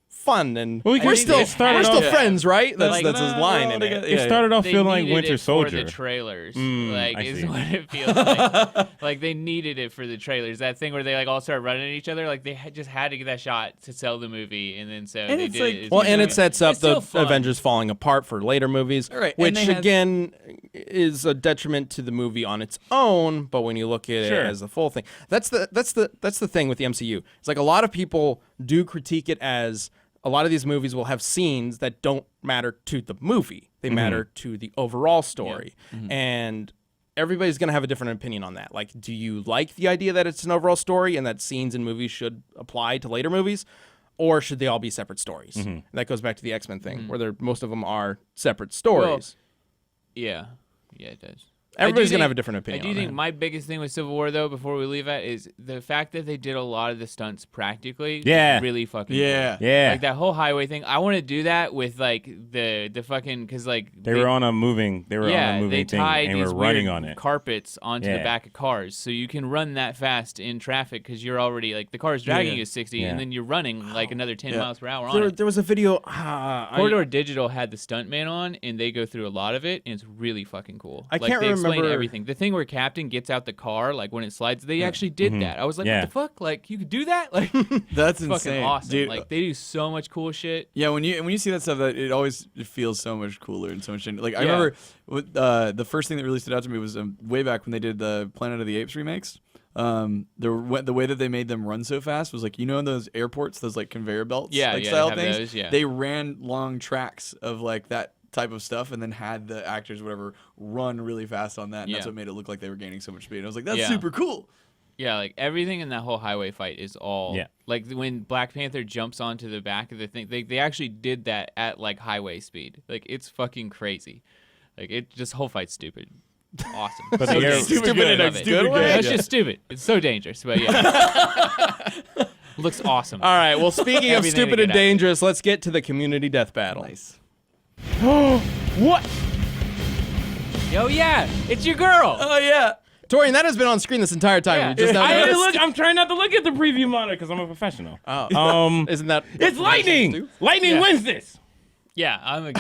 [SPEAKER 2] fun and
[SPEAKER 3] Well,
[SPEAKER 2] we're
[SPEAKER 3] it
[SPEAKER 2] still
[SPEAKER 3] started
[SPEAKER 2] we're still
[SPEAKER 3] off-
[SPEAKER 2] friends, right? That's
[SPEAKER 5] Like,
[SPEAKER 2] his line in it.
[SPEAKER 3] it started off
[SPEAKER 5] They
[SPEAKER 3] feeling like
[SPEAKER 5] needed
[SPEAKER 3] Winter
[SPEAKER 5] it
[SPEAKER 3] Soldier.
[SPEAKER 5] for the trailers.
[SPEAKER 3] I
[SPEAKER 5] Is
[SPEAKER 3] see.
[SPEAKER 5] what it feels like. Like they needed it for the trailers. That thing where they like all start running at each other. Like they just had to get that shot to sell the movie, and then so they
[SPEAKER 4] it's
[SPEAKER 5] did
[SPEAKER 4] like-
[SPEAKER 5] it.
[SPEAKER 2] Well, and it sets up
[SPEAKER 5] It's still
[SPEAKER 2] the
[SPEAKER 5] fun.
[SPEAKER 2] Avengers falling apart for later movies,
[SPEAKER 4] Right, and
[SPEAKER 2] which
[SPEAKER 4] they had-
[SPEAKER 2] again is a detriment to the movie on its own. But when you look at
[SPEAKER 3] Sure.
[SPEAKER 2] it as a full thing, that's the thing with the MCU. It's like a lot of people do critique it as a lot of these movies will have scenes that don't matter to the movie; they matter to the overall story, and everybody's going to have a different opinion on that. Like, do you like the idea that it's an overall story and that scenes in movies should apply to later movies? Or should they all be separate stories? And that goes back to the X-Men thing, where most of them are separate stories.
[SPEAKER 5] Yeah, it does.
[SPEAKER 2] Everybody's gonna have a different opinion.
[SPEAKER 5] I do
[SPEAKER 2] on
[SPEAKER 5] think
[SPEAKER 2] that.
[SPEAKER 5] my biggest thing with Civil War, though, before we leave that, is the fact that they did a lot of the stunts practically.
[SPEAKER 3] Yeah.
[SPEAKER 5] is really fucking
[SPEAKER 4] Yeah.
[SPEAKER 5] cool.
[SPEAKER 3] Yeah.
[SPEAKER 5] Like that whole highway thing. I want to do that with like the fucking because like
[SPEAKER 3] They were on a moving. They were on a
[SPEAKER 5] they
[SPEAKER 3] moving thing,
[SPEAKER 5] tied
[SPEAKER 3] and
[SPEAKER 5] these
[SPEAKER 3] we're running
[SPEAKER 5] weird
[SPEAKER 3] on it.
[SPEAKER 5] carpets onto the
[SPEAKER 3] Yeah.
[SPEAKER 5] back of cars, so you can run that fast in traffic because you're already like the car's dragging you 60,
[SPEAKER 3] Yeah.
[SPEAKER 5] and then you're running like another 10
[SPEAKER 4] Yeah.
[SPEAKER 5] miles per hour on it.
[SPEAKER 2] There was a video.
[SPEAKER 5] Corridor Digital had the stuntman on, and they go through a lot of it, and it's really fucking cool.
[SPEAKER 2] I
[SPEAKER 5] like,
[SPEAKER 2] can't
[SPEAKER 5] they explain
[SPEAKER 2] remember-
[SPEAKER 5] everything. The thing where Captain gets out the car, like when it slides, they actually did that. I was like,
[SPEAKER 3] Yeah.
[SPEAKER 5] what the fuck? Like you could do that? Like
[SPEAKER 4] That's
[SPEAKER 5] fucking
[SPEAKER 4] insane,
[SPEAKER 5] awesome.
[SPEAKER 4] dude.
[SPEAKER 5] Like they do so much cool shit.
[SPEAKER 4] Yeah, when you see that stuff, that it always feels so much cooler and so much. Like I
[SPEAKER 5] Yeah.
[SPEAKER 4] remember, the first thing that really stood out to me was way back when they did the Planet of the Apes remakes. The way that they made them run so fast was like, you know, in those airports, those like conveyor belts,
[SPEAKER 5] Yeah,
[SPEAKER 4] like
[SPEAKER 5] yeah,
[SPEAKER 4] style
[SPEAKER 5] they have
[SPEAKER 4] things.
[SPEAKER 5] those, yeah.
[SPEAKER 4] They ran long tracks of like that type of stuff, and then had the actors whatever run really fast on that. And that's
[SPEAKER 5] Yeah.
[SPEAKER 4] what made it look like they were gaining so much speed. And I was like, that's
[SPEAKER 5] Yeah.
[SPEAKER 4] super cool.
[SPEAKER 5] Yeah, like everything in that whole highway fight is all
[SPEAKER 3] Yeah.
[SPEAKER 5] like when Black Panther jumps onto the back of the thing. They actually did that at like highway speed. Like it's fucking crazy. Like it just whole fight's stupid. Awesome.
[SPEAKER 3] But the
[SPEAKER 5] So
[SPEAKER 3] air-
[SPEAKER 5] good.
[SPEAKER 4] Stupid in a
[SPEAKER 5] Love it.
[SPEAKER 4] good way?
[SPEAKER 5] That's just stupid. It's so dangerous, but yeah. Looks awesome.
[SPEAKER 2] All right. Well, speaking of
[SPEAKER 5] Everything to
[SPEAKER 2] stupid
[SPEAKER 5] get
[SPEAKER 2] and
[SPEAKER 5] out of it.
[SPEAKER 2] dangerous, let's get to the community death battle.
[SPEAKER 4] Nice.
[SPEAKER 2] What?
[SPEAKER 5] Yo, yeah, it's your girl.
[SPEAKER 4] Oh yeah.
[SPEAKER 2] Torian, that has been on screen this entire time.
[SPEAKER 5] Yeah.
[SPEAKER 2] You just now
[SPEAKER 3] I didn't
[SPEAKER 2] noticed?
[SPEAKER 3] look. I'm trying not to look at the preview monitor because I'm a professional.
[SPEAKER 2] Oh. Isn't that?
[SPEAKER 3] It's lightning. Lightning
[SPEAKER 5] Yeah.
[SPEAKER 3] wins this.
[SPEAKER 5] Yeah, I'm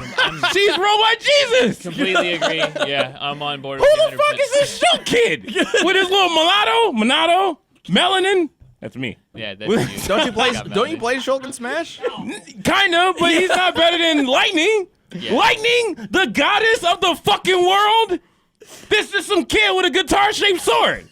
[SPEAKER 3] She's Robot Jesus.
[SPEAKER 5] completely agree. Yeah, I'm on board.
[SPEAKER 3] Who
[SPEAKER 5] with
[SPEAKER 3] the
[SPEAKER 5] you
[SPEAKER 3] fuck
[SPEAKER 5] 100%.
[SPEAKER 3] is this Shulk kid with his little mulatto, melanin? That's me.
[SPEAKER 5] Yeah, that's you.
[SPEAKER 2] Don't you play?
[SPEAKER 5] Got
[SPEAKER 2] Don't you
[SPEAKER 5] melted.
[SPEAKER 2] play Shulk and Smash?
[SPEAKER 3] Kind of, but he's not better than Lightning.
[SPEAKER 5] Yeah.
[SPEAKER 3] Lightning, the goddess of the fucking world. This is some kid with a guitar-shaped sword.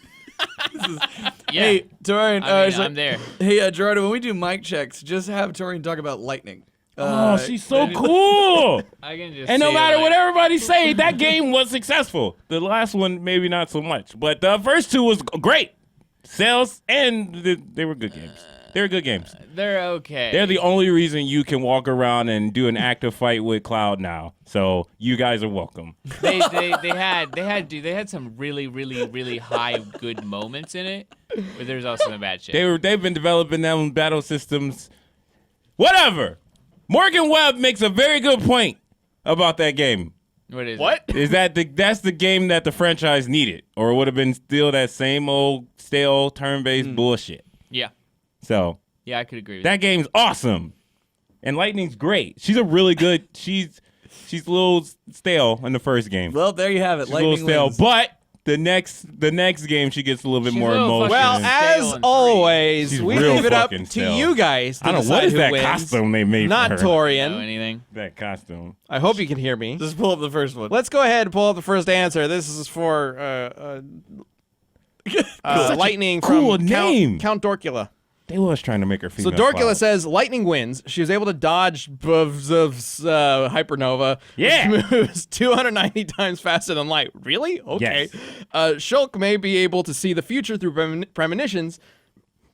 [SPEAKER 5] Yeah.
[SPEAKER 4] Hey, Torian.
[SPEAKER 5] I mean, I'm there.
[SPEAKER 4] Hey, Gerardo, when we do mic checks, just have Torian talk about lightning.
[SPEAKER 3] Oh, she's so cool.
[SPEAKER 5] I can just
[SPEAKER 3] And no
[SPEAKER 5] see,
[SPEAKER 3] matter
[SPEAKER 5] like,
[SPEAKER 3] what everybody say, that game was successful. The last one, maybe not so much, but the first two was great. Sales, and they were good games. They were good games.
[SPEAKER 5] they're okay.
[SPEAKER 3] They're the only reason you can walk around and do an active fight with Cloud now. So you guys are welcome.
[SPEAKER 5] they had some really high good moments in it, but there's also some bad shit.
[SPEAKER 3] They've been developing them battle systems. Whatever. Morgan Webb makes a very good point about that game.
[SPEAKER 5] What is
[SPEAKER 2] What?
[SPEAKER 5] it?
[SPEAKER 3] Is that that's the game that the franchise needed, or it would have been still that same old stale turn-based bullshit.
[SPEAKER 5] Yeah,
[SPEAKER 3] So
[SPEAKER 5] yeah, I could agree with
[SPEAKER 3] that game's awesome, and Lightning's great. She's a really good. She's a little stale in the first game.
[SPEAKER 4] Well, there you have it.
[SPEAKER 3] She's a little
[SPEAKER 4] Lightning
[SPEAKER 3] stale,
[SPEAKER 4] wins.
[SPEAKER 3] but the next game she gets a little bit
[SPEAKER 5] She's
[SPEAKER 3] more
[SPEAKER 5] a little
[SPEAKER 3] emotion.
[SPEAKER 2] Well,
[SPEAKER 5] Stale
[SPEAKER 2] as
[SPEAKER 5] and
[SPEAKER 2] always,
[SPEAKER 3] She's
[SPEAKER 2] we
[SPEAKER 3] real
[SPEAKER 2] leave it up
[SPEAKER 3] fucking
[SPEAKER 2] to
[SPEAKER 3] stale.
[SPEAKER 2] you guys to
[SPEAKER 3] I don't know
[SPEAKER 2] decide
[SPEAKER 3] what is
[SPEAKER 2] who
[SPEAKER 3] that
[SPEAKER 2] wins.
[SPEAKER 3] costume they made
[SPEAKER 2] Not
[SPEAKER 3] for her.
[SPEAKER 5] know
[SPEAKER 2] Torian.
[SPEAKER 5] anything.
[SPEAKER 3] That costume.
[SPEAKER 2] I hope you can hear me.
[SPEAKER 4] Just pull up the first one.
[SPEAKER 2] Let's go ahead and pull up the first answer. This is for Lightning
[SPEAKER 3] cool
[SPEAKER 2] from
[SPEAKER 3] name.
[SPEAKER 2] Count Dorkula.
[SPEAKER 3] They was trying to make her
[SPEAKER 2] So
[SPEAKER 3] female.
[SPEAKER 2] Dorkula
[SPEAKER 3] Cloud.
[SPEAKER 2] says Lightning wins. She was able to dodge Hypernova.
[SPEAKER 3] Yeah.
[SPEAKER 2] Which moves 290 times faster than light. Really? Okay.
[SPEAKER 3] Yes.
[SPEAKER 2] Shulk may be able to see the future through premonitions.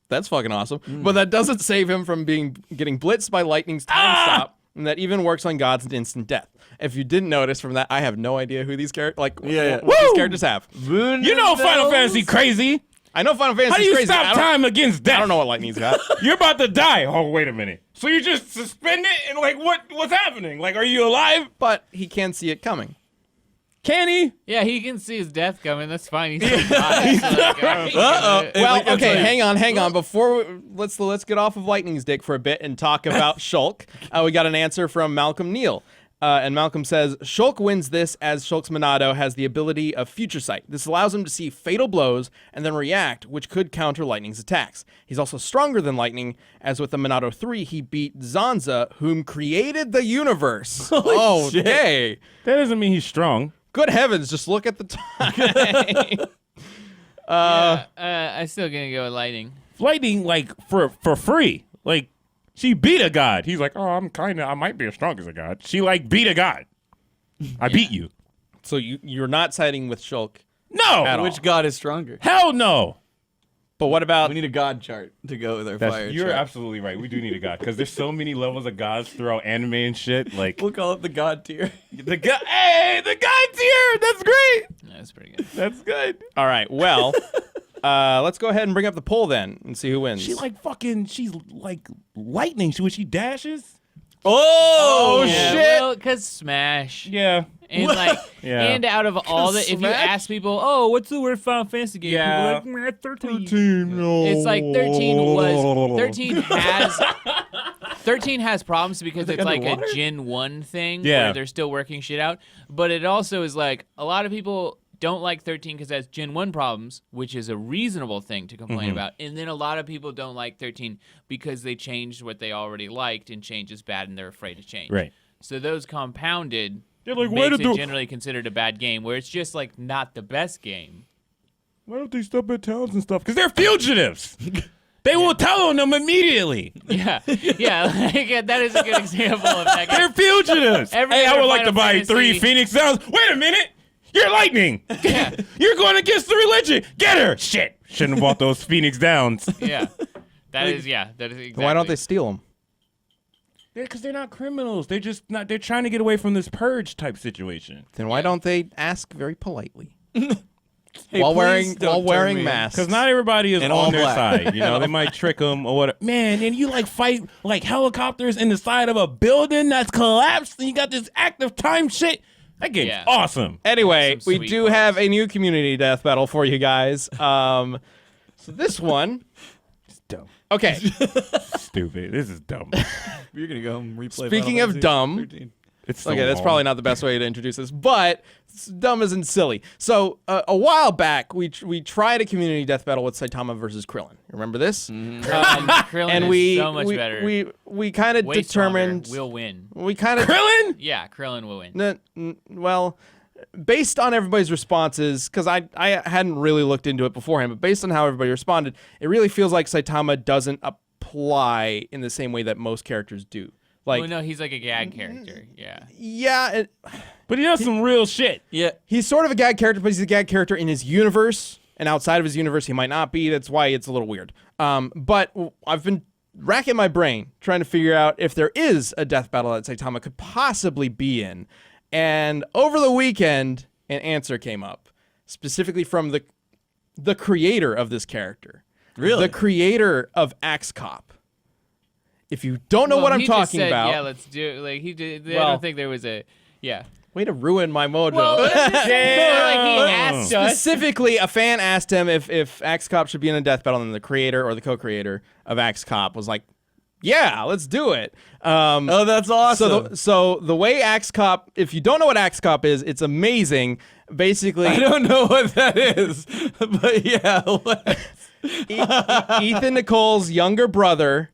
[SPEAKER 2] That's fucking awesome. But that doesn't save him from getting blitzed by Lightning's time stop, and that even works on God's instant death. If you didn't notice from that, I have no idea who these characters
[SPEAKER 4] Yeah.
[SPEAKER 2] what these
[SPEAKER 3] Woo!
[SPEAKER 2] characters have.
[SPEAKER 3] You know Final Fantasy crazy.
[SPEAKER 2] I know Final Fantasy
[SPEAKER 3] How do
[SPEAKER 2] is
[SPEAKER 3] you
[SPEAKER 2] crazy.
[SPEAKER 3] stop time against death?
[SPEAKER 2] I don't know what Lightning's got.
[SPEAKER 3] You're about to die. Oh, wait a minute. So you just suspend it and like what's happening? Like, are you alive?
[SPEAKER 2] But he can see it coming.
[SPEAKER 3] Can he?
[SPEAKER 5] Yeah, he can see his death coming. That's fine. He's still alive, so, like,
[SPEAKER 4] Uh-oh.
[SPEAKER 2] Well,
[SPEAKER 4] Like,
[SPEAKER 2] okay,
[SPEAKER 4] it's like-
[SPEAKER 2] hang on. Before let's get off of Lightning's dick for a bit and talk about Shulk. We got an answer from Malcolm Neal. And Malcolm says, Shulk wins this as Shulk's Monado has the ability of future sight. This allows him to see fatal blows and then react, which could counter Lightning's attacks. He's also stronger than Lightning, as with the Monado 3, he beat Zanza, whom created the universe. Okay.
[SPEAKER 3] That doesn't mean he's strong.
[SPEAKER 2] Good heavens, just look at the time.
[SPEAKER 5] I still gonna go with Lightning.
[SPEAKER 3] Lightning, like, for free. Like, she beat a god. He's like, oh, I might be as strong as a god. She, like, beat a god. I beat you.
[SPEAKER 2] So you're not siding with Shulk.
[SPEAKER 3] No.
[SPEAKER 2] At all.
[SPEAKER 4] Which god is stronger?
[SPEAKER 3] Hell no.
[SPEAKER 2] But what about
[SPEAKER 4] We need a god chart to go with our fire
[SPEAKER 3] You're
[SPEAKER 4] chart.
[SPEAKER 3] absolutely right. We do need a god because there's so many levels of gods throughout anime and shit. Like
[SPEAKER 4] We'll call it the god tier.
[SPEAKER 3] the god, hey, the god's here. That's great.
[SPEAKER 5] That's pretty good.
[SPEAKER 3] That's good.
[SPEAKER 2] All right. Well, let's go ahead and bring up the poll then and see who wins.
[SPEAKER 3] She's like lightning. When she dashes.
[SPEAKER 2] oh
[SPEAKER 5] Yeah,
[SPEAKER 2] shit!
[SPEAKER 5] well, cause Smash.
[SPEAKER 3] Yeah.
[SPEAKER 5] And like,
[SPEAKER 3] Yeah.
[SPEAKER 5] and out of all the, if you
[SPEAKER 2] Smash?
[SPEAKER 5] ask people, oh, what's the worst Final Fantasy game?
[SPEAKER 3] Yeah.
[SPEAKER 5] People are like, 13. It's like 13 has problems because it's like
[SPEAKER 4] underwater?
[SPEAKER 5] a Gen 1 thing
[SPEAKER 3] Yeah.
[SPEAKER 5] where they're still working shit out. But it also is like, a lot of people don't like 13 because it has Gen 1 problems, which is a reasonable thing to complain about. And then a lot of people don't like 13 because they changed what they already liked, and change is bad and they're afraid to change.
[SPEAKER 3] Right.
[SPEAKER 5] So those compounded
[SPEAKER 3] They're like, why
[SPEAKER 5] makes
[SPEAKER 3] did
[SPEAKER 5] it
[SPEAKER 3] the-
[SPEAKER 5] generally considered a bad game, where it's just like not the best game.
[SPEAKER 3] Why don't they stop at towns and stuff? Because they're fugitives. They will tell on them immediately.
[SPEAKER 5] Yeah, yeah, like, that is a good example of that game.
[SPEAKER 3] They're fugitives.
[SPEAKER 5] Every
[SPEAKER 3] Hey, I
[SPEAKER 5] other
[SPEAKER 3] would like to
[SPEAKER 5] Final
[SPEAKER 3] buy
[SPEAKER 5] Fantasy-
[SPEAKER 3] 3 Phoenix Downs. Wait a minute. You're lightning.
[SPEAKER 5] Yeah,
[SPEAKER 3] You're going against the religion. Get her. Shit. Shouldn't have bought those Phoenix Downs.
[SPEAKER 5] yeah, that is exactly.
[SPEAKER 2] Why don't they steal them?
[SPEAKER 3] Because they're not criminals. They're just not. They're trying to get away from this purge type situation.
[SPEAKER 2] Then why don't they ask very politely
[SPEAKER 4] Hey,
[SPEAKER 2] while
[SPEAKER 4] please
[SPEAKER 2] wearing
[SPEAKER 4] don't turn me in.
[SPEAKER 2] masks?
[SPEAKER 3] Because not everybody is
[SPEAKER 4] And
[SPEAKER 3] on
[SPEAKER 4] all
[SPEAKER 3] their
[SPEAKER 4] black.
[SPEAKER 3] side. You know, they might trick them or whatever. Man, and you like fight like helicopters in the side of a building that's collapsed, and you got this active time shit. That game's
[SPEAKER 5] Yeah.
[SPEAKER 3] awesome.
[SPEAKER 2] Anyway,
[SPEAKER 5] Some
[SPEAKER 2] we
[SPEAKER 5] sweet
[SPEAKER 2] do
[SPEAKER 5] parts.
[SPEAKER 2] have a new community death battle for you guys. So this one,
[SPEAKER 3] It's dumb.
[SPEAKER 2] okay.
[SPEAKER 3] Stupid. This is dumb.
[SPEAKER 4] You're gonna go and replay.
[SPEAKER 2] Speaking
[SPEAKER 4] Final
[SPEAKER 2] of
[SPEAKER 4] Fantasy
[SPEAKER 2] dumb,
[SPEAKER 4] 13.
[SPEAKER 3] It's so
[SPEAKER 2] Okay, that's
[SPEAKER 3] long.
[SPEAKER 2] probably not the best way to introduce this, but it's dumb isn't silly. So a while back, we tried a community death battle with Saitama versus Krillin. Remember this?
[SPEAKER 5] Krillin
[SPEAKER 2] And
[SPEAKER 5] is
[SPEAKER 2] we
[SPEAKER 5] so much better.
[SPEAKER 2] we kind of
[SPEAKER 5] Way
[SPEAKER 2] determined
[SPEAKER 5] stronger. We'll win.
[SPEAKER 2] we kind of
[SPEAKER 3] Krillin.
[SPEAKER 5] Yeah, Krillin will win.
[SPEAKER 2] well, based on everybody's responses, because I hadn't really looked into it beforehand, but based on how everybody responded, it really feels like Saitama doesn't apply in the same way that most characters do. Like,
[SPEAKER 5] Well, no, he's like a gag character. Yeah.
[SPEAKER 2] yeah,
[SPEAKER 3] But he does some real shit.
[SPEAKER 4] Yeah.
[SPEAKER 2] he's sort of a gag character, but he's a gag character in his universe, and outside of his universe, he might not be. That's why it's a little weird. But I've been racking my brain trying to figure out if there is a death battle that Saitama could possibly be in. And over the weekend, an answer came up, specifically from the creator of this character.
[SPEAKER 4] Really?
[SPEAKER 2] The creator of Axe Cop. If you don't know
[SPEAKER 5] Well,
[SPEAKER 2] what I'm
[SPEAKER 5] he just
[SPEAKER 2] talking
[SPEAKER 5] said,
[SPEAKER 2] about,
[SPEAKER 5] Yeah, let's do it. Like, he did. I
[SPEAKER 2] Well-
[SPEAKER 5] don't think there was a. Yeah.
[SPEAKER 2] way to ruin my mojo.
[SPEAKER 5] Well, like he asked us.
[SPEAKER 2] Specifically, a fan asked him if Axe Cop should be in a death battle, and the creator or the co-creator of Axe Cop was like, "Yeah, let's do it."
[SPEAKER 4] Oh, that's awesome.
[SPEAKER 2] So the way Axe Cop, if you don't know what Axe Cop is, it's amazing. Basically,
[SPEAKER 4] I don't know what that is, but yeah.
[SPEAKER 2] Ethan Nicole's younger brother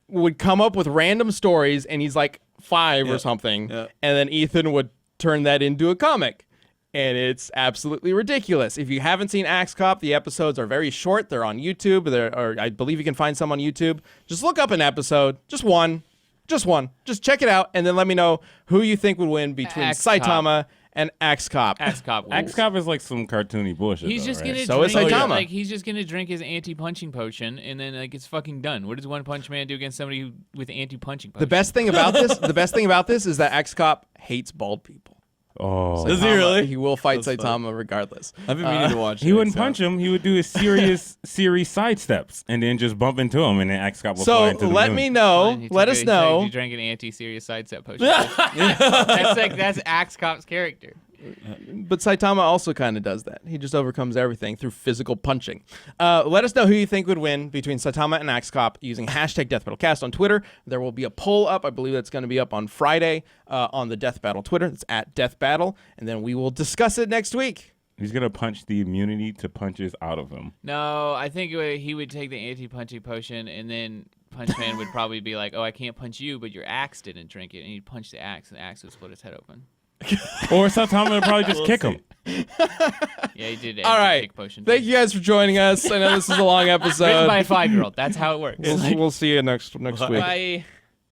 [SPEAKER 2] would come up with random stories, and he's like 5 or something,
[SPEAKER 4] Yeah.
[SPEAKER 2] and then Ethan would turn that into a comic. And it's absolutely ridiculous. If you haven't seen Axe Cop, the episodes are very short. They're on YouTube. Or I believe you can find some on YouTube. Just look up an episode. Just one. Just check it out, and then let me know who you think would win between
[SPEAKER 5] Axe Cop.
[SPEAKER 2] Saitama and Axe Cop.
[SPEAKER 5] Axe Cop.
[SPEAKER 3] Axe Cop is like some cartoony bullshit.
[SPEAKER 5] He's
[SPEAKER 3] though,
[SPEAKER 5] just
[SPEAKER 3] right?
[SPEAKER 5] gonna
[SPEAKER 2] So is
[SPEAKER 5] drink,
[SPEAKER 2] Saitama.
[SPEAKER 5] like he's just gonna drink his anti-punching potion, and then like it's fucking done. What does One Punch Man do against somebody with anti-punching potion?
[SPEAKER 2] The best thing about this is that Axe Cop hates bald people.
[SPEAKER 3] Oh,
[SPEAKER 4] Does he
[SPEAKER 2] Saitama,
[SPEAKER 4] really?
[SPEAKER 2] He will fight
[SPEAKER 4] That's
[SPEAKER 2] Saitama regardless.
[SPEAKER 4] I've been meaning to watch.
[SPEAKER 3] he wouldn't punch him. He would do his serious series side steps and then just bump into him, and then Axe Cop will fly
[SPEAKER 2] So
[SPEAKER 3] into the
[SPEAKER 2] let
[SPEAKER 3] moon.
[SPEAKER 2] me know.
[SPEAKER 5] He
[SPEAKER 2] Let
[SPEAKER 5] took
[SPEAKER 2] us
[SPEAKER 5] a-
[SPEAKER 2] know.
[SPEAKER 5] He drank an anti-serious sidestep potion. that's Axe Cop's character.
[SPEAKER 2] But Saitama also kind of does that. He just overcomes everything through physical punching. Let us know who you think would win between Saitama and Axe Cop using hashtag DeathBattleCast on Twitter. There will be a poll up. I believe that's going to be up on Friday on the Death Battle Twitter. It's at Death Battle. And then we will discuss it next week.
[SPEAKER 3] He's gonna punch the immunity to punches out of him.
[SPEAKER 5] No, I think he would take the anti-punching potion, and then Punch Man would probably be like, "Oh, I can't punch you, but your axe didn't drink it," and he'd punch the axe, and the axe would split his head open.
[SPEAKER 3] Or Saitama would probably just kick him.
[SPEAKER 5] Yeah, he did.
[SPEAKER 2] All right.
[SPEAKER 5] Kick potion.
[SPEAKER 2] Thank you guys for joining us. I know this is a long
[SPEAKER 5] Written
[SPEAKER 2] episode.
[SPEAKER 5] by a 5-year-old. That's how it works.
[SPEAKER 2] We'll see you next week.
[SPEAKER 5] Bye.